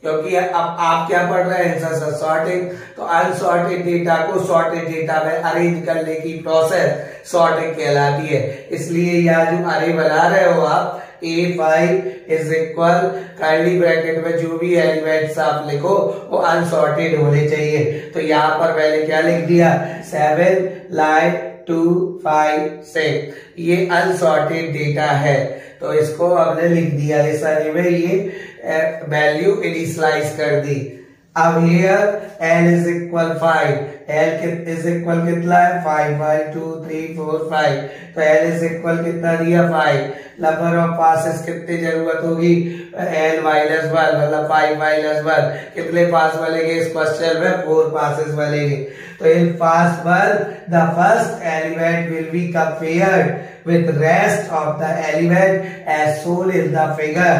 क्योंकि अब आप क्या पढ़ रहे हैं, इंसर्शन सॉर्टिंग। तो अनसॉर्टेड डेटा को सॉर्टेड डेटा में अरेंज करने की प्रोसेस सॉर्टिंग कहलाती है। इसलिए यह जो अरे बना रहे हो आप, A5 is equal curly bracket में जो भी एलिमेंट्स आप लिखो वो अनसॉर्टेड होने चाहिए। तो यहाँ पर मैंने क्या लिख दिया, 7 लाइन 2 5 6, ये अनसॉर्टेड डेटा है। तो इसको हमने लिख दिया इस अरे में, ये वैल्यू इनिशियलाइज कर दी। अब here n is equal 5, l is equal कितना है 5, 1 2 3 4 5, तो l इज इक्वल कितना दिया 5। नंबर ऑफ पासेस कितनी जरूरत होगी, n माइनस 1, मतलब 5 माइनस 1, कितने पास बनेंगे इस क्वेश्चन में, 4 पासेस बनेंगे। तो in pass 1 the first element will be compared with rest of the element as shown in the figure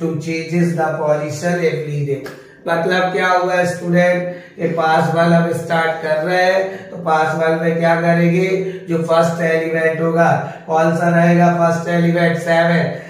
to changes the position if needed। मतलब क्या हुआ स्टूडेंट, ये पास वन हम स्टार्ट कर रहे हैं, तो पास वन में क्या करेंगे, जो फर्स्ट एलिमेंट होगा कौन सा रहेगा, फर्स्ट एलिमेंट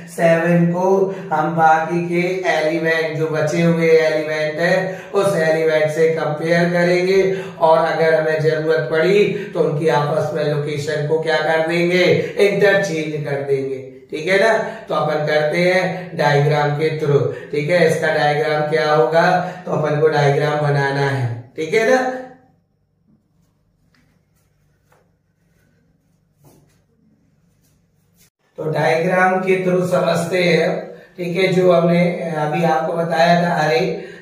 7 को हम बाकी के एलिमेंट जो बचे हुए एलिमेंट है उस एलिमेंट से कंपेयर करेंगे, और अगर हमें जरूरत पड़ी तो उनकी आपस में लोकेशन को क्या कर देंगे, इंटरचेंज कर देंगे। ठीक है ना। तो अपन करते हैं डायग्राम के थ्रू। ठीक है, इसका डायग्राम क्या होगा, तो अपन को डायग्राम बनाना है। ठीक है ना। तो डायग्राम के थ्रू समझते हैं। ठीक है, जो हमने अभी आपको बताया था,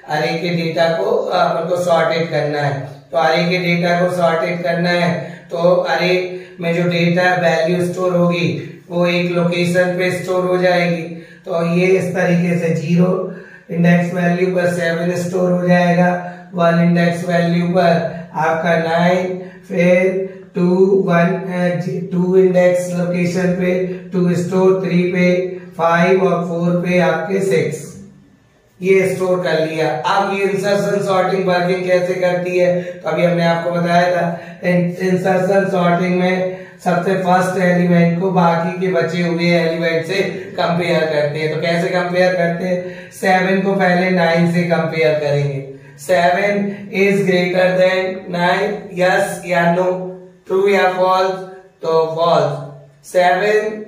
अरे के डेटा को अपन को सॉर्टेड करना है। तो अरे के डेटा को सॉर्टेड करना है, तो अरे में जो डेटा वैल्यू स्टोर होगी वो एक लोकेशन पे स्टोर हो जाएगी। तो ये इस तरीके से 0 इंडेक्स वैल्यू पर 7 स्टोर हो जाएगा, 1 इंडेक्स वैल्यू पर आपका 9, फिर 2 इंडेक्स लोकेशन पे 2 स्टोर, 3 पे 5 और 4 पे आपके 6, ये स्टोर कर लिया। अब ये इंसर्शन सॉर्टिंग वर्किंग कैसे करती है, तो अभी हमने आपको बताया था इंसर्शन सॉर्टिंग में सबसे फर्स्ट एलिमेंट को बाकी के बचे हुए एलिमेंट से कंपेयर करते हैं। तो कैसे कंपेयर करते हैं, 7 को पहले 9 से कंपेयर करेंगे। 7 इज ग्रेटर देन 9, यस या नो, ट्रू या फॉल्स, तो फॉल्स। 7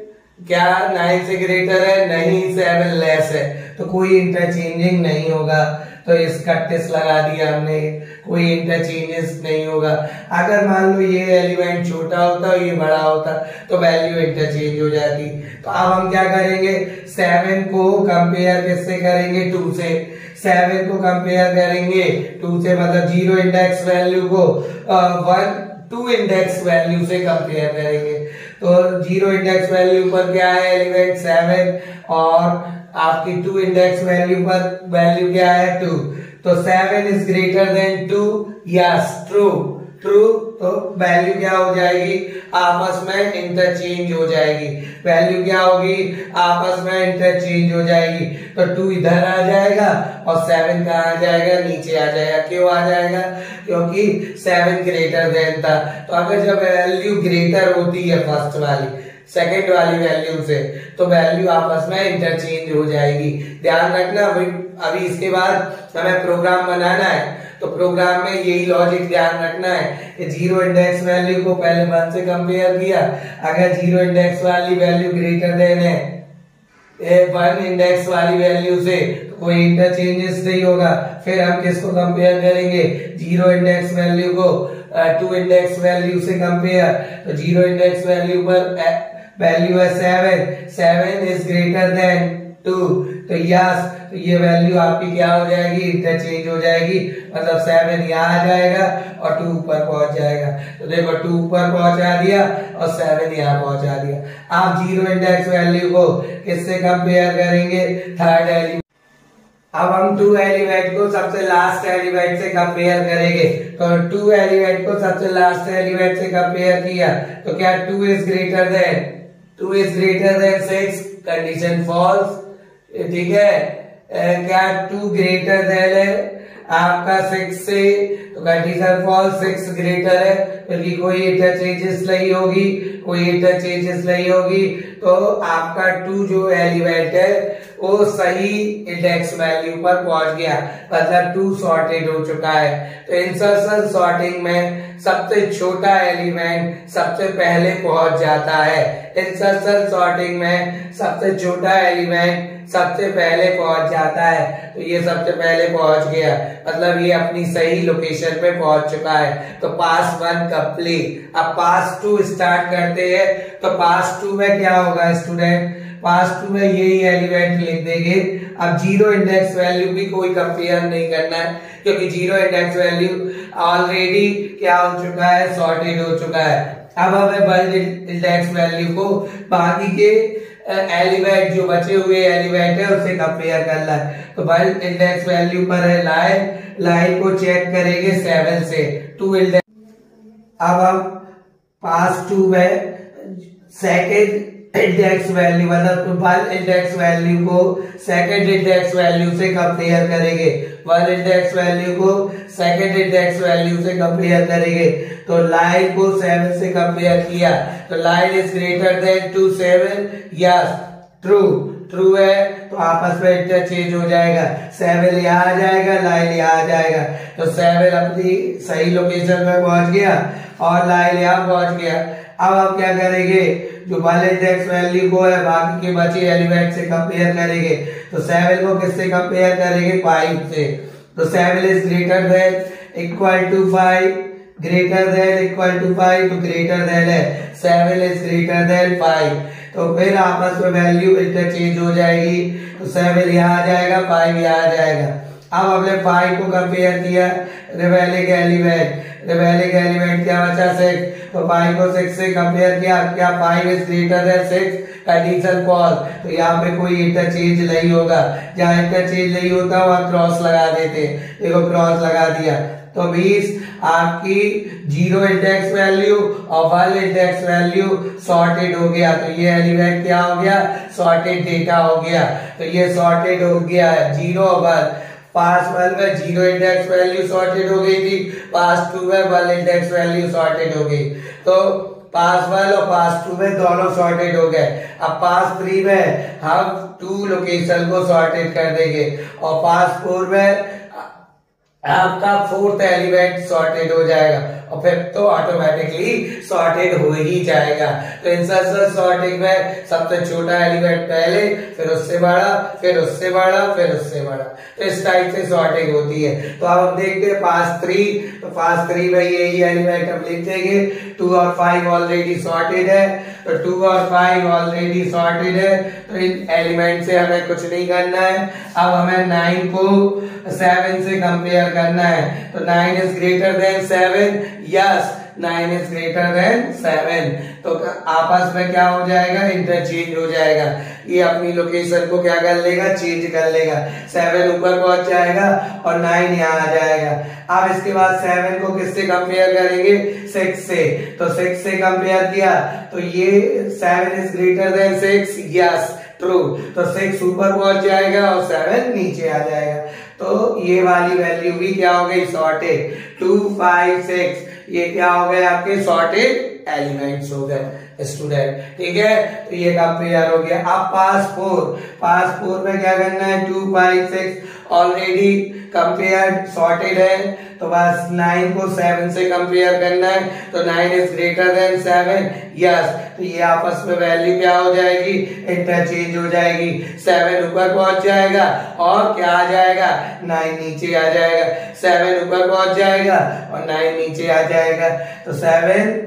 क्या 9 से ग्रेटर है, नहीं, 7 लेस है, तो कोई इंटरचेंजिंग नहीं होगा। तो इसका टेस्ट लगा दिया हमने, कोई इंटरचेंजेस नहीं होगा। अगर मान लो ये एलिमेंट छोटा होता और ये बड़ा होता तो वैल्यू इंटरचेंज हो जाती। तो अब हम क्या करेंगे, 7 को कंपेयर किससे करेंगे, 2 से। 7 को कंपेयर करेंगे 2 से, मतलब 0 इंडेक्स वैल्यू को 2 इंडेक्स वैल्यू से कंपेयर करेंगे। तो 0 इंडेक्स वैल्यू पर क्या है, एलिमेंट 7, और आपकी 2 इंडेक्स वैल्यू पर वैल्यू क्या है, 2। तो 7 is greater then 2, yes, true. तो वैल्यू क्या हो जाएगी, आपस में इंटरचेंज हो जाएगी। वैल्यू क्या होगी, आपस में इंटरचेंज हो जाएगी। तो 2 इधर आ जाएगा और 7 कहाँ आ जाएगा, नीचे आ जाएगा। क्यों आ जाएगा, क्योंकि 7 ग्रेटर देन था। तो अगर जब वैल्यू ग्रेटर होती है फर्स्ट वाली सेकेंड वाली वैल्यू से, तो वैल्यू आपस में इंटरचेंज हो जाएगी। ध्यान रखना। अभी इसके बाद हमें प्रोग्राम बनाना है, तो प्रोग्राम में यही लॉजिक ध्यान रखना है। 0 इंडेक्स वैल्यू को पहले 1 से कंपेयर किया, अगर 0 इंडेक्स वाली वैल्यू ग्रेटर देन है 1 इंडेक्स वाली वैल्यू से, तो कोई इंटरचेंजेस नहीं होगा। फिर हम किसको कंपेयर करेंगे, 0 इंडेक्स वैल्यू को 2 इंडेक्स वैल्यू से कंपेयर। तो 0 इंडेक्स वैल्यू पर वैल्यू है 7 इज ग्रेटर देन 2, तो यस, तो ये वैल्यू आपकी क्या हो जाएगी, इंटरचेंज हो जाएगी। मतलब 7 यहाँ आ जाएगा और 2 ऊपर पहुंच जाएगा। तो देखो 2 ऊपर पहुंचा दिया और 7 यहाँ पहुंचा दिया। आप 0 इंडेक्स वैल्यू को किससे कंपेयर करेंगे, थर्ड एलिमेंट। अब हम 2 एलिमेंट को सबसे लास्ट एलिमेंट से कंपेयर करेंगे। तो 2 एलिमेंट को सबसे लास्ट एलिमेंट से कंपेयर किया, तो क्या 2 is greater than 6, condition false. ठीक है, क्या 2 ग्रेटर देन है, आपका 6 से, तो कंडीशन फॉल्स, 6 ग्रेटर है क्योंकि कोई इंटरचेंजेस नहीं होगी, कोई इंटरचेंजेस नहीं होगी। तो आपका 2 जो एलिमेंट है वो सही इंडेक्स वैल्यू पर पहुंच गया, मतलब 2 सॉर्टेड हो चुका है। तो इंसर्शन सॉर्टिंग में सबसे छोटा एलिमेंट सबसे पहले पहुंच जाता है। इंसर्शन सॉर्टिंग में सबसे छोटा एलिमेंट सबसे पहले पहुंच जाता है। तो ये सबसे पहले पहुंच गया, मतलब ये अपनी सही लोकेशन पे पहुंच चुका है। तो पास 1 कंप्लीट। अब पास 2 स्टार्ट करते हैं। तो पास 2 में क्या होगा स्टूडेंट, पास 2 में यही एलिमेंट लिख देंगे। अब 0 इंडेक्स वैल्यू भी कोई कंपेयर नहीं करना है क्योंकि 0 इंडेक्स वैल्यू ऑलरेडी क्या हो चुका है, सॉर्टेड हो चुका है। अब हमें वर्ल्ड इंडेक्स वैल्यू को बाकी के एलिमेंट जो बचे हुए एलिमेंट है उससे कंपेयर करना है। तो वर्ल्ड इंडेक्स वैल्यू पर है लाइन, लाइन को चेक करेंगे 7 से 2 इंडेक्स। अब हम पास 2 में सेकेंड इंडेक्स वैल्यू, मतलब वर्ल्ड इंडेक्स वैल्यू को सेकेंड इंडेक्स वैल्यू से कंपेयर करेंगे, वर्ल्ड इंडेक्स वैल्यू को सेकेंड इंडेक्स वैल्यू से कंपेयर करेंगे। तो लाइन को 7 से कंपेयर किया, तो लाइन is greater than to 7, yes true, true है। तो आपस में इंटरचेंज हो जाएगा, 7 यहाँ आ जाएगा, लाइन यहाँ आ जाएगा। तो 7 अपनी सही लोकेशन में पहुंच गया और लाइन यहाँ पहुंच गया। अब हम क्या करेंगे, जो वर्ल्ड इंडेक्स वैल्यू को है बाकी के बचे एलिमेंट से कंपेयर करेंगे। तो 7 को किससे कंपेयर करेंगे, 5 से। तो 7 is greater than equal to 5, greater than equal to 5, तो ग्रेटर देन है 7 इज ग्रेटर देन 5। तो फिर आपस में वैल्यू इंटरचेंज हो जाएगी। तो 7 यहाँ आ जाएगा, 5 यहाँ आ जाएगा। अब हमने 5 को कंपेयर किया रिवेलिंग एलिमेंट, रिवेलिंग एलिमेंट क्या बचा 6, तो 5 को 6 से कंपेयर किया, क्या 5 is greater than 6, condition false. तो यहाँ पे कोई इंटरचेंज नहीं होगा, जहाँ इंटरचेंज नहीं होता वहां क्रॉस लगा देते, देखो क्रॉस लगा दिया। तो 20 आपकी 0 इंडेक्स वैल्यू और वर्ल्ड इंडेक्स वैल्यू सॉर्टेड हो गया। तो ये एलिमेंट क्या हो गया, सॉर्टेड डेटा हो गया। तो ये सॉर्टेड हो गया 0 वर्ल्ड। पास 1 में 0 इंडेक्स वैल्यू सॉर्टेड हो गई थी, पास 2 में वर्ल्ड इंडेक्स वैल्यू सॉर्टेड हो गई। तो पास 1 और पास 2 में दोनों सॉर्टेड हो गए। अब पास 3 में हम 2 लोकेशन को सॉर्टेड कर देंगे और पास 4 में आपका 4th एलिमेंट सॉर्टेड हो जाएगा और फिर तो ऑटोमेटिकली सॉर्टेड हो ही जाएगा। तो इंसर्शन सॉर्टिंग में सबसे छोटा एलिमेंट पहले, फिर उससे बड़ा, फिर उससे बड़ा, फिर उससे बड़ा, तो इस टाइप से सॉर्टिंग होती है। तो अब हम देखते हैं पास 3, तो पास 3 में यही एलिमेंट हम लिख देंगे। 2 और 5 ऑलरेडी सॉर्टेड है, तो 2 और 5 ऑलरेडी सॉर्टेड है, तो इन एलिमेंट से हमें कुछ नहीं करना है। अब हमें 9 को 7 से कंपेयर करना है। तो 9 is greater then 7, yes 9 is greater then 7। तो आपस में क्या हो जाएगा, इंटरचेंज हो जाएगा। ये अपनी लोकेशन को क्या कर लेगा, चेंज कर लेगा। 7 ऊपर पहुंच जाएगा और 9 यहाँ आ जाएगा। अब इसके बाद 7 को किससे कंपेयर करेंगे, 6 से। तो 6 से कंपेयर किया तो ये 7 is greater than 6, yes true. तो 6 ऊपर पहुंच जाएगा और 7 नीचे आ जाएगा। तो ये वाली वैल्यू भी क्या हो गई, सॉर्टेड। 2, 5, 6 ये क्या हो गए, आपके सॉर्टेड एलिमेंट्स हो गए स्टूडेंट, ठीक है। तो ये कंपेयर हो गया। अब पास 4, पास 4 में क्या करना है, 2, 5, 6 ऑलरेडी कंपेयर सॉर्टेड है, तो बस 9 को 7 से कंपेयर करना है। तो 9 इज ग्रेटर देन 7, यस। तो ये आपस में वैल्यू क्या हो जाएगी, इंटरचेंज हो जाएगी। 7 ऊपर पहुंच जाएगा और क्या आ जाएगा, 9 नीचे आ जाएगा। 7 ऊपर पहुंच जाएगा और 9 नीचे आ जाएगा। तो 7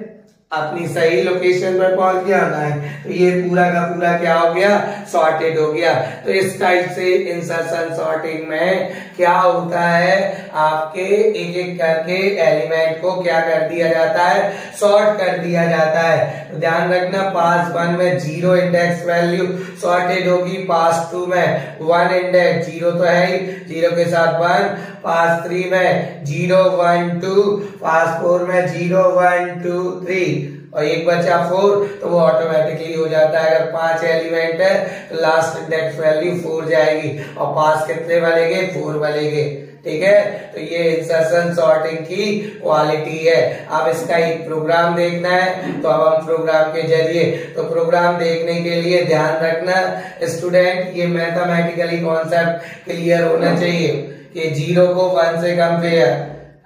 अपनी सही लोकेशन पर पहुंच गया ना, तो ये पूरा का पूरा क्या हो गया, सॉर्टेड हो गया। तो इस टाइप से इंसर्शन सॉर्टिंग में क्या होता है, आपके एक एक करके एलिमेंट को क्या कर दिया जाता है, सॉर्ट कर दिया जाता है। तो ध्यान रखना, पास 1 में 0 इंडेक्स वैल्यू सॉर्टेड होगी, पास 2 में 1 इंडेक्स, 0 तो है ही, 0 के साथ 1, पास 3 में 0, 1, 2, पास 4 में 0, 1, 2, 3 और एक बचा 4, तो वो ऑटोमेटिकली हो जाता है। अगर 5 एलिमेंट है तो लास्ट इंडेक्स वैल्यू 4 जाएगी और पास कितने बनेंगे, 4 बनेंगे। ठीक है। तो ये इंसर्शन सॉर्टिंग की क्वालिटी है। अब इसका एक प्रोग्राम देखना है, तो अब हम प्रोग्राम के जरिए, तो प्रोग्राम देखने के लिए ध्यान रखना स्टूडेंट, ये मैथमेटिकली कॉन्सेप्ट क्लियर होना चाहिए कि 0 को 1 से कंपेयर,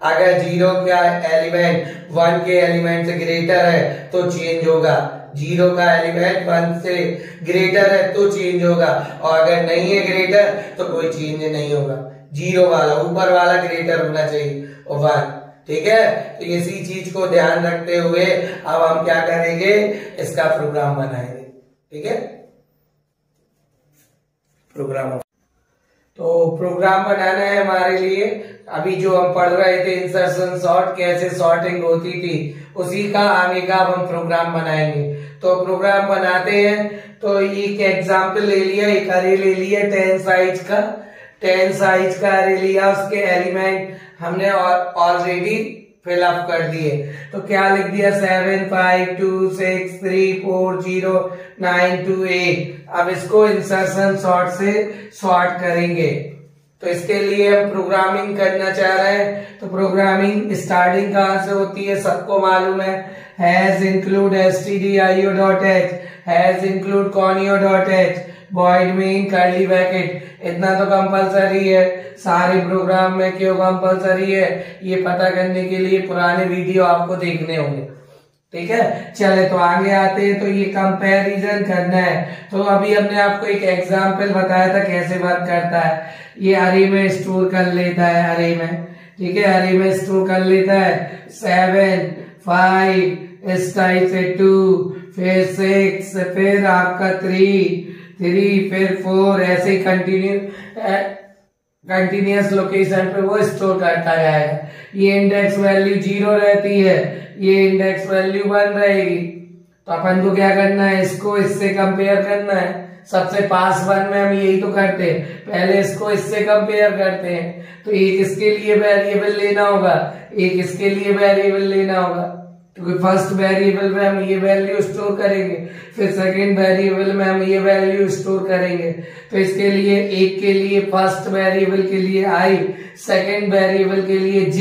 अगर 0 का एलिमेंट 1 के एलिमेंट से ग्रेटर है तो चेंज होगा, 0 का एलिमेंट 1 से ग्रेटर है तो चेंज होगा, और अगर नहीं है ग्रेटर तो कोई चेंज नहीं होगा। 0 वाला, ऊपर वाला ग्रेटर होना चाहिए और 1, ठीक है। तो इसी चीज को ध्यान रखते हुए अब हम क्या करेंगे, इसका प्रोग्राम बनाएंगे, ठीक है। प्रोग्राम, तो प्रोग्राम बनाना है हमारे लिए, अभी जो हम पढ़ रहे थे इंसर्शन सॉर्ट, कैसे सॉर्टिंग होती थी, उसी का आगे का अब हम प्रोग्राम बनाएंगे। तो प्रोग्राम बनाते हैं, तो एक एग्जाम्पल ले लिया, एक अरे ले लिया 10 साइज का, 10 साइज का अरे लिया, उसके एलिमेंट हमने ऑलरेडी फिलअप कर दिए। तो क्या लिख दिया, 7 5 2 6 3 4 0 9 2 8। अब इसको इंसर्शन सॉर्ट से सॉर्ट करेंगे। तो इसके लिए हम प्रोग्रामिंग करना चाह रहे हैं, तो प्रोग्रामिंग स्टार्टिंग कहां से होती है, सबको मालूम है, has include stdio.h, has include conio.h, void main curly bracket, इतना तो कंपलसरी है सारे प्रोग्राम में। क्यों कंपलसरी है, ये पता करने के लिए पुराने वीडियो आपको देखने होंगे, ठीक है। चले तो आगे आते हैं, तो ये कंपैरिजन करना है। तो अभी हमने आपको एक एग्जांपल बताया था कैसे वर्क करता है। ये अरे में स्टोर कर लेता है, अरे में, ठीक है, अरे में स्टोर कर लेता है 7 5, इस टाइप से 2, फिर 6, फिर आपका 3, फिर 4, ऐसे कंटिन्यूअस लोकेशन पे वो स्टोर करता जाएगा। ये इंडेक्स वैल्यू 0 रहती है, ये इंडेक्स वैल्यू 1 रहेगी। तो अपन को क्या करना है, इसको इससे कंपेयर करना है। सबसे पास वन में हम यही तो करते हैं, पहले इसको इससे कंपेयर करते हैं। तो एक इसके लिए वेरिएबल लेना होगा, एक इसके लिए वेरिएबल लेना होगा, क्योंकि फर्स्ट वेरिएबल में हम ये वैल्यू स्टोर करेंगे, फिर सेकंड वेरिएबल में हम ये वैल्यू स्टोर करेंगे। तो इसके लिए एक के लिए फर्स्ट वेरिएबल के लिए i, सेकंड वेरिएबल के लिए j,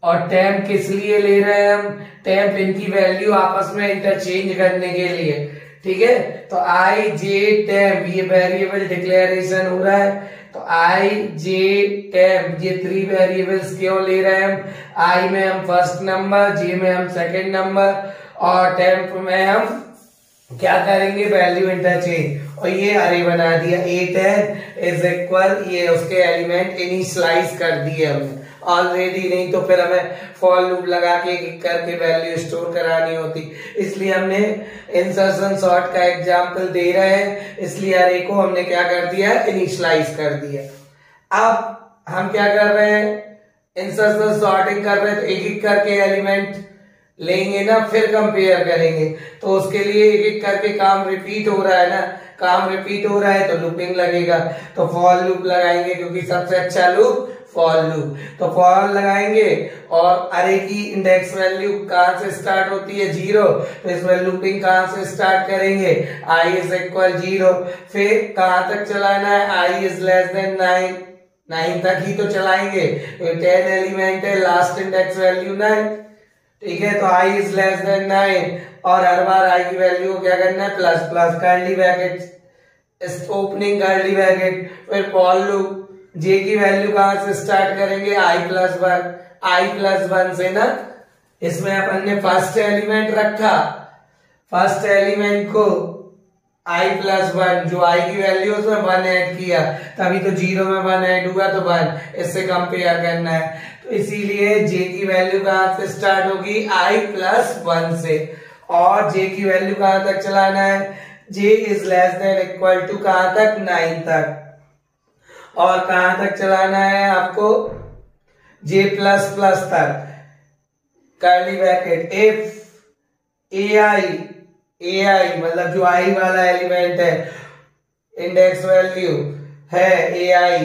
और टेम्प किस लिए ले रहे हैं हम, टेम्प इनकी वैल्यू आपस में इंटरचेंज करने के लिए, ठीक है। तो i j टेम्प, ये वेरिएबल डिक्लेरेशन हो रहा है। तो i j टेम्प, ये 3 वेरिएबल्स क्यों ले रहे हैं हम, i में हम फर्स्ट नंबर, j में हम सेकंड नंबर, और टेम्प में हम क्या करेंगे, वैल्यू इंटरचेंज। और ये अरे बना दिया, 8 इज इक्वल, ये उसके एलिमेंट इनिशियलाइज कर दिए हमने ऑलरेडी, नहीं तो फिर हमें फॉर लूप लगा के करके वैल्यू स्टोर करानी होती। इसलिए हमने इंसर्शन सॉर्ट का एग्जांपल दे रहे हैं, इसलिए अरे को हमने क्या कर दिया, इनिशियलाइज कर दिया। अब हम क्या कर रहे हैं, इंसर्शन सॉर्टिंग कर रहे हैं, तो एक एक करके एलिमेंट लेंगे ना, फिर कंपेयर करेंगे। तो उसके लिए एक एक करके काम रिपीट हो रहा है ना, काम रिपीट हो रहा है तो लूपिंग लगेगा। तो फॉर लूप लगाएंगे, क्योंकि सबसे अच्छा लूप फॉर लूप। तो फॉर लगाएंगे, और अरे की इंडेक्स वैल्यू कहां से स्टार्ट होती है, 0, तो इसमें लूपिंग कहां से स्टार्ट करेंगे, i इज इक्वल 0, फिर कहां तक चलाना है, i इज लेस देन 9 तक ही तो चलाएंगे, 10 एलिमेंट है, लास्ट इंडेक्स वैल्यू 9, ठीक है। तो i इज लेस देन 9, और हर बार i की वैल्यू को क्या करना है, plus plus curly bracket, opening curly bracket, फिर फॉर लूप। j की वैल्यू कहां से स्टार्ट करेंगे, i प्लस 1 से ना, इसमें अपन ने फर्स्ट एलिमेंट रखा, फर्स्ट एलिमेंट को i प्लस 1, जो i की वैल्यू उसमें 1 ऐड किया, तभी तो 0 में 1 ऐड हुआ, तो 1, इससे कंपेयर करना है। तो इसीलिए j की वैल्यू कहां से स्टार्ट होगी, i प्लस 1 से, और j की वैल्यू कहां तक चलाना है, j is less than equal to कहां तक, 9 तक, और कहां तक चलाना है आपको, j प्लस प्लस तक, कर्ली ब्रैकेट, इफ ai मतलब जो i वाला एलिमेंट है, इंडेक्स वैल्यू है ai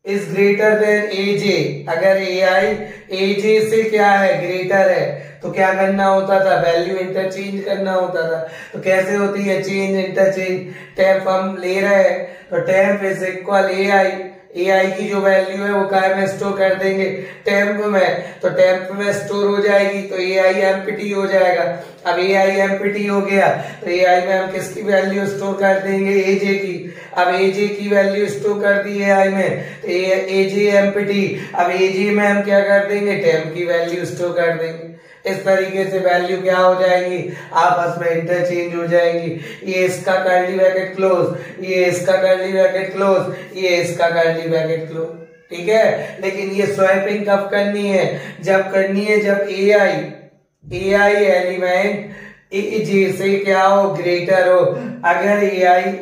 is greater then aj, अगर aj से क्या है, ग्रेटर है, तो क्या करना होता था, वैल्यू इंटरचेंज करना होता था। तो कैसे होती है चेंज इंटरचेंज, टेम्प हम ले रहे हैं, तो temp is equal ai, A I की जो वैल्यू है वो काय में स्टोर कर देंगे, टेम्प में, तो टेम्प में स्टोर हो जाएगी तो ए आई एम्प्टी हो जाएगा। अब ए आई एम्प्टी हो गया तो ए आई में हम किसकी वैल्यू स्टोर कर देंगे, ए जे की। अब ए जे की वैल्यू स्टोर कर दी ए आई में तो ए जे एम्प्टी। अब ए जे में हम क्या कर देंगे, टेम्प की वैल्यू स्टोर कर देंगे। इस तरीके से वैल्यू क्या हो जाएंगी, आपस में इंटरचेंज हो जाएंगी। ये इसका कर्ली ब्रैकेट क्लोज, ये इसका कर्ली ब्रैकेट क्लोज, ये इसका कर्ली ब्रैकेट क्लोज, ठीक है। लेकिन ये स्वैपिंग कब करनी है, जब करनी है जब ए आई एलिमेंट ए जे से क्या हो, ग्रेटर हो। अगर ए आई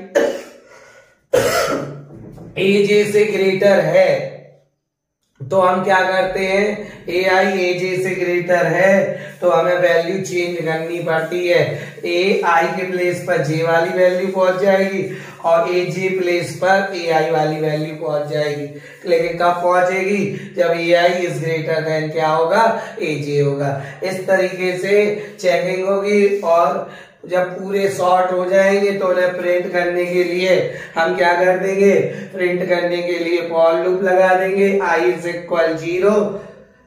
ए जे से ग्रेटर है तो हम क्या करते हैं, ए आई ए जे से ग्रेटर है तो हमें वैल्यू चेंज करनी पड़ती है। ए आई के प्लेस पर जे वाली वैल्यू पहुंच जाएगी और ए जे प्लेस पर ए आई वाली वैल्यू पहुंच जाएगी। लेकिन कब पहुंचेगी, जब ए आई इज ग्रेटर देन क्या होगा, ए जे होगा। इस तरीके से चेकिंग होगी और जब पूरे सॉर्ट हो जाएंगे तो उन्हें प्रिंट करने के लिए हम क्या कर देंगे, प्रिंट करने के लिए फॉर लूप लगा देंगे। i is equal 0,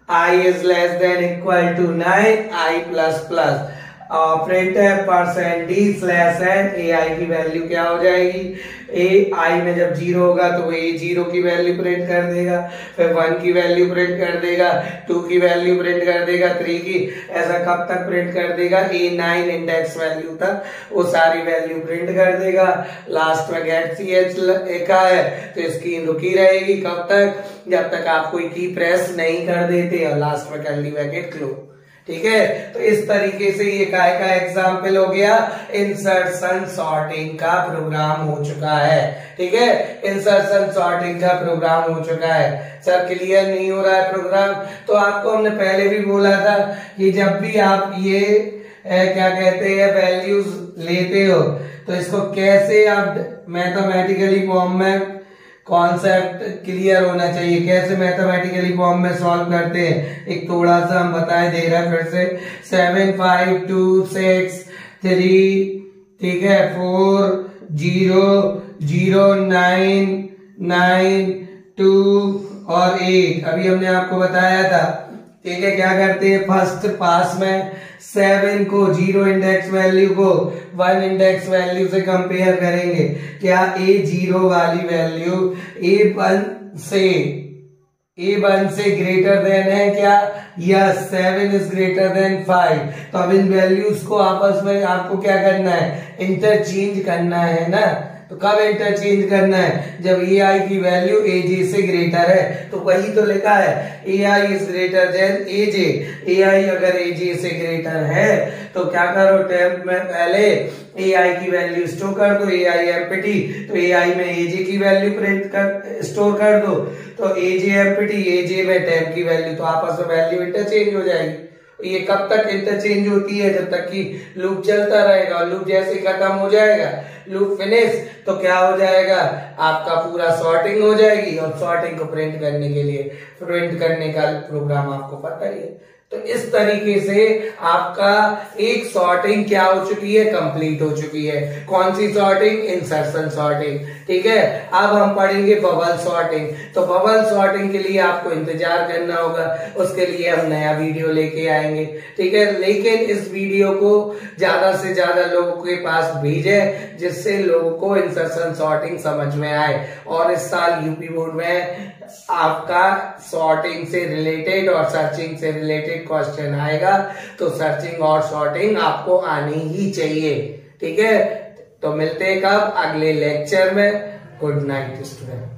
i is less than equal to 9, i plus plus print है %d slash n, A I की वैल्यू क्या हो जाएगी, ए आई में जब 0 होगा तो ए 0 की वैल्यू प्रिंट कर देगा, फिर 1 की वैल्यू प्रिंट कर देगा, 2 की वैल्यू प्रिंट कर देगा, 3 की, ऐसा कब तक प्रिंट कर देगा, ए 9 इंडेक्स वैल्यू तक वो सारी वैल्यू प्रिंट कर देगा। लास्ट में गेट ch लिखा है तो इसकी रुकी रहेगी कब तक, जब तक आप कोई की प्रेस नहीं कर देते और लास्ट में कर्ली ब्रैकेट क्लोज, ठीक है। तो इस तरीके से ये काय का एग्जाम्पल हो गया, इंसर्शन सॉर्टिंग का प्रोग्राम हो चुका है, ठीक है। इंसर्शन सॉर्टिंग का प्रोग्राम हो चुका है। सर क्लियर नहीं हो रहा है प्रोग्राम, तो आपको हमने पहले भी बोला था कि जब भी आप ये क्या कहते हैं वैल्यूज लेते हो तो इसको कैसे आप मैथमेटिकली फॉर्म में, कॉन्सेप्ट क्लियर होना चाहिए, कैसे मैथमेटिकली फॉर्म में सॉल्व करते हैं। एक थोड़ा सा हम बताए दे रहे हैं फिर से, 7 5 2 6 3, ठीक है, 4 0 0 9 9 2 और 8। अभी हमने आपको बताया था, ठीक है। क्या करते हैं, फर्स्ट पास में 7 को 0 इंडेक्स वैल्यू को 1 इंडेक्स वैल्यू से कंपेयर करेंगे। क्या ए 0 वाली वैल्यू ए 1 से ग्रेटर देन है क्या, यस, 7 इज ग्रेटर देन 5। तो अब इन वैल्यूज को आपस में आपको क्या करना है, इंटरचेंज करना है ना। तो कब इंटरचेंज करना है, जब ए आई की वैल्यू ए जे से ग्रेटर है। तो वही तो लिखा है, ए आई इज ग्रेटर देन ए जे। ए आई अगर ए जे से ग्रेटर है तो क्या करो, टेम्प में पहले ए आई की वैल्यू स्टोर कर दो, ए आई एम्प्टी, तो ए आई में ए जे की वैल्यू प्रिंट कर स्टोर कर दो, तो ए जे एम्प्टी, ए जे में टेम्प की वैल्यू, तो आपस में वैल्यू इंटरचेंज हो जाएगी। ये कब तक इंटरचेंज होती है, जब तक कि लूप चलता रहेगा, और लूप जैसे खत्म हो जाएगा, लूप फिनिश, तो क्या हो जाएगा, आपका पूरा सॉर्टिंग हो जाएगी। और सॉर्टिंग को प्रिंट करने के लिए, प्रिंट करने का प्रोग्राम आपको पता ही है। तो इस तरीके से आपका एक सॉर्टिंग क्या हो चुकी है, कंप्लीट हो चुकी है। कौन सी सॉर्टिंग, इंसर्शन सॉर्टिंग, ठीक है। अब हम पढ़ेंगे बबल सॉर्टिंग। तो बबल सॉर्टिंग के लिए आपको इंतजार करना होगा, उसके लिए हम नया वीडियो लेके आएंगे, ठीक है। लेकिन इस वीडियो को ज्यादा से ज्यादा लोगों के पास भेजें, जिससे लोगों को इंसर्शन सॉर्टिंग समझ में आए। और इस साल यूपी बोर्ड में आपका सॉर्टिंग से रिलेटेड और सर्चिंग से रिलेटेड क्वेश्चन आएगा, तो सर्चिंग और सॉर्टिंग आपको आनी ही चाहिए, ठीक है। तो मिलते हैं कब, अगले लेक्चर में। Good night student.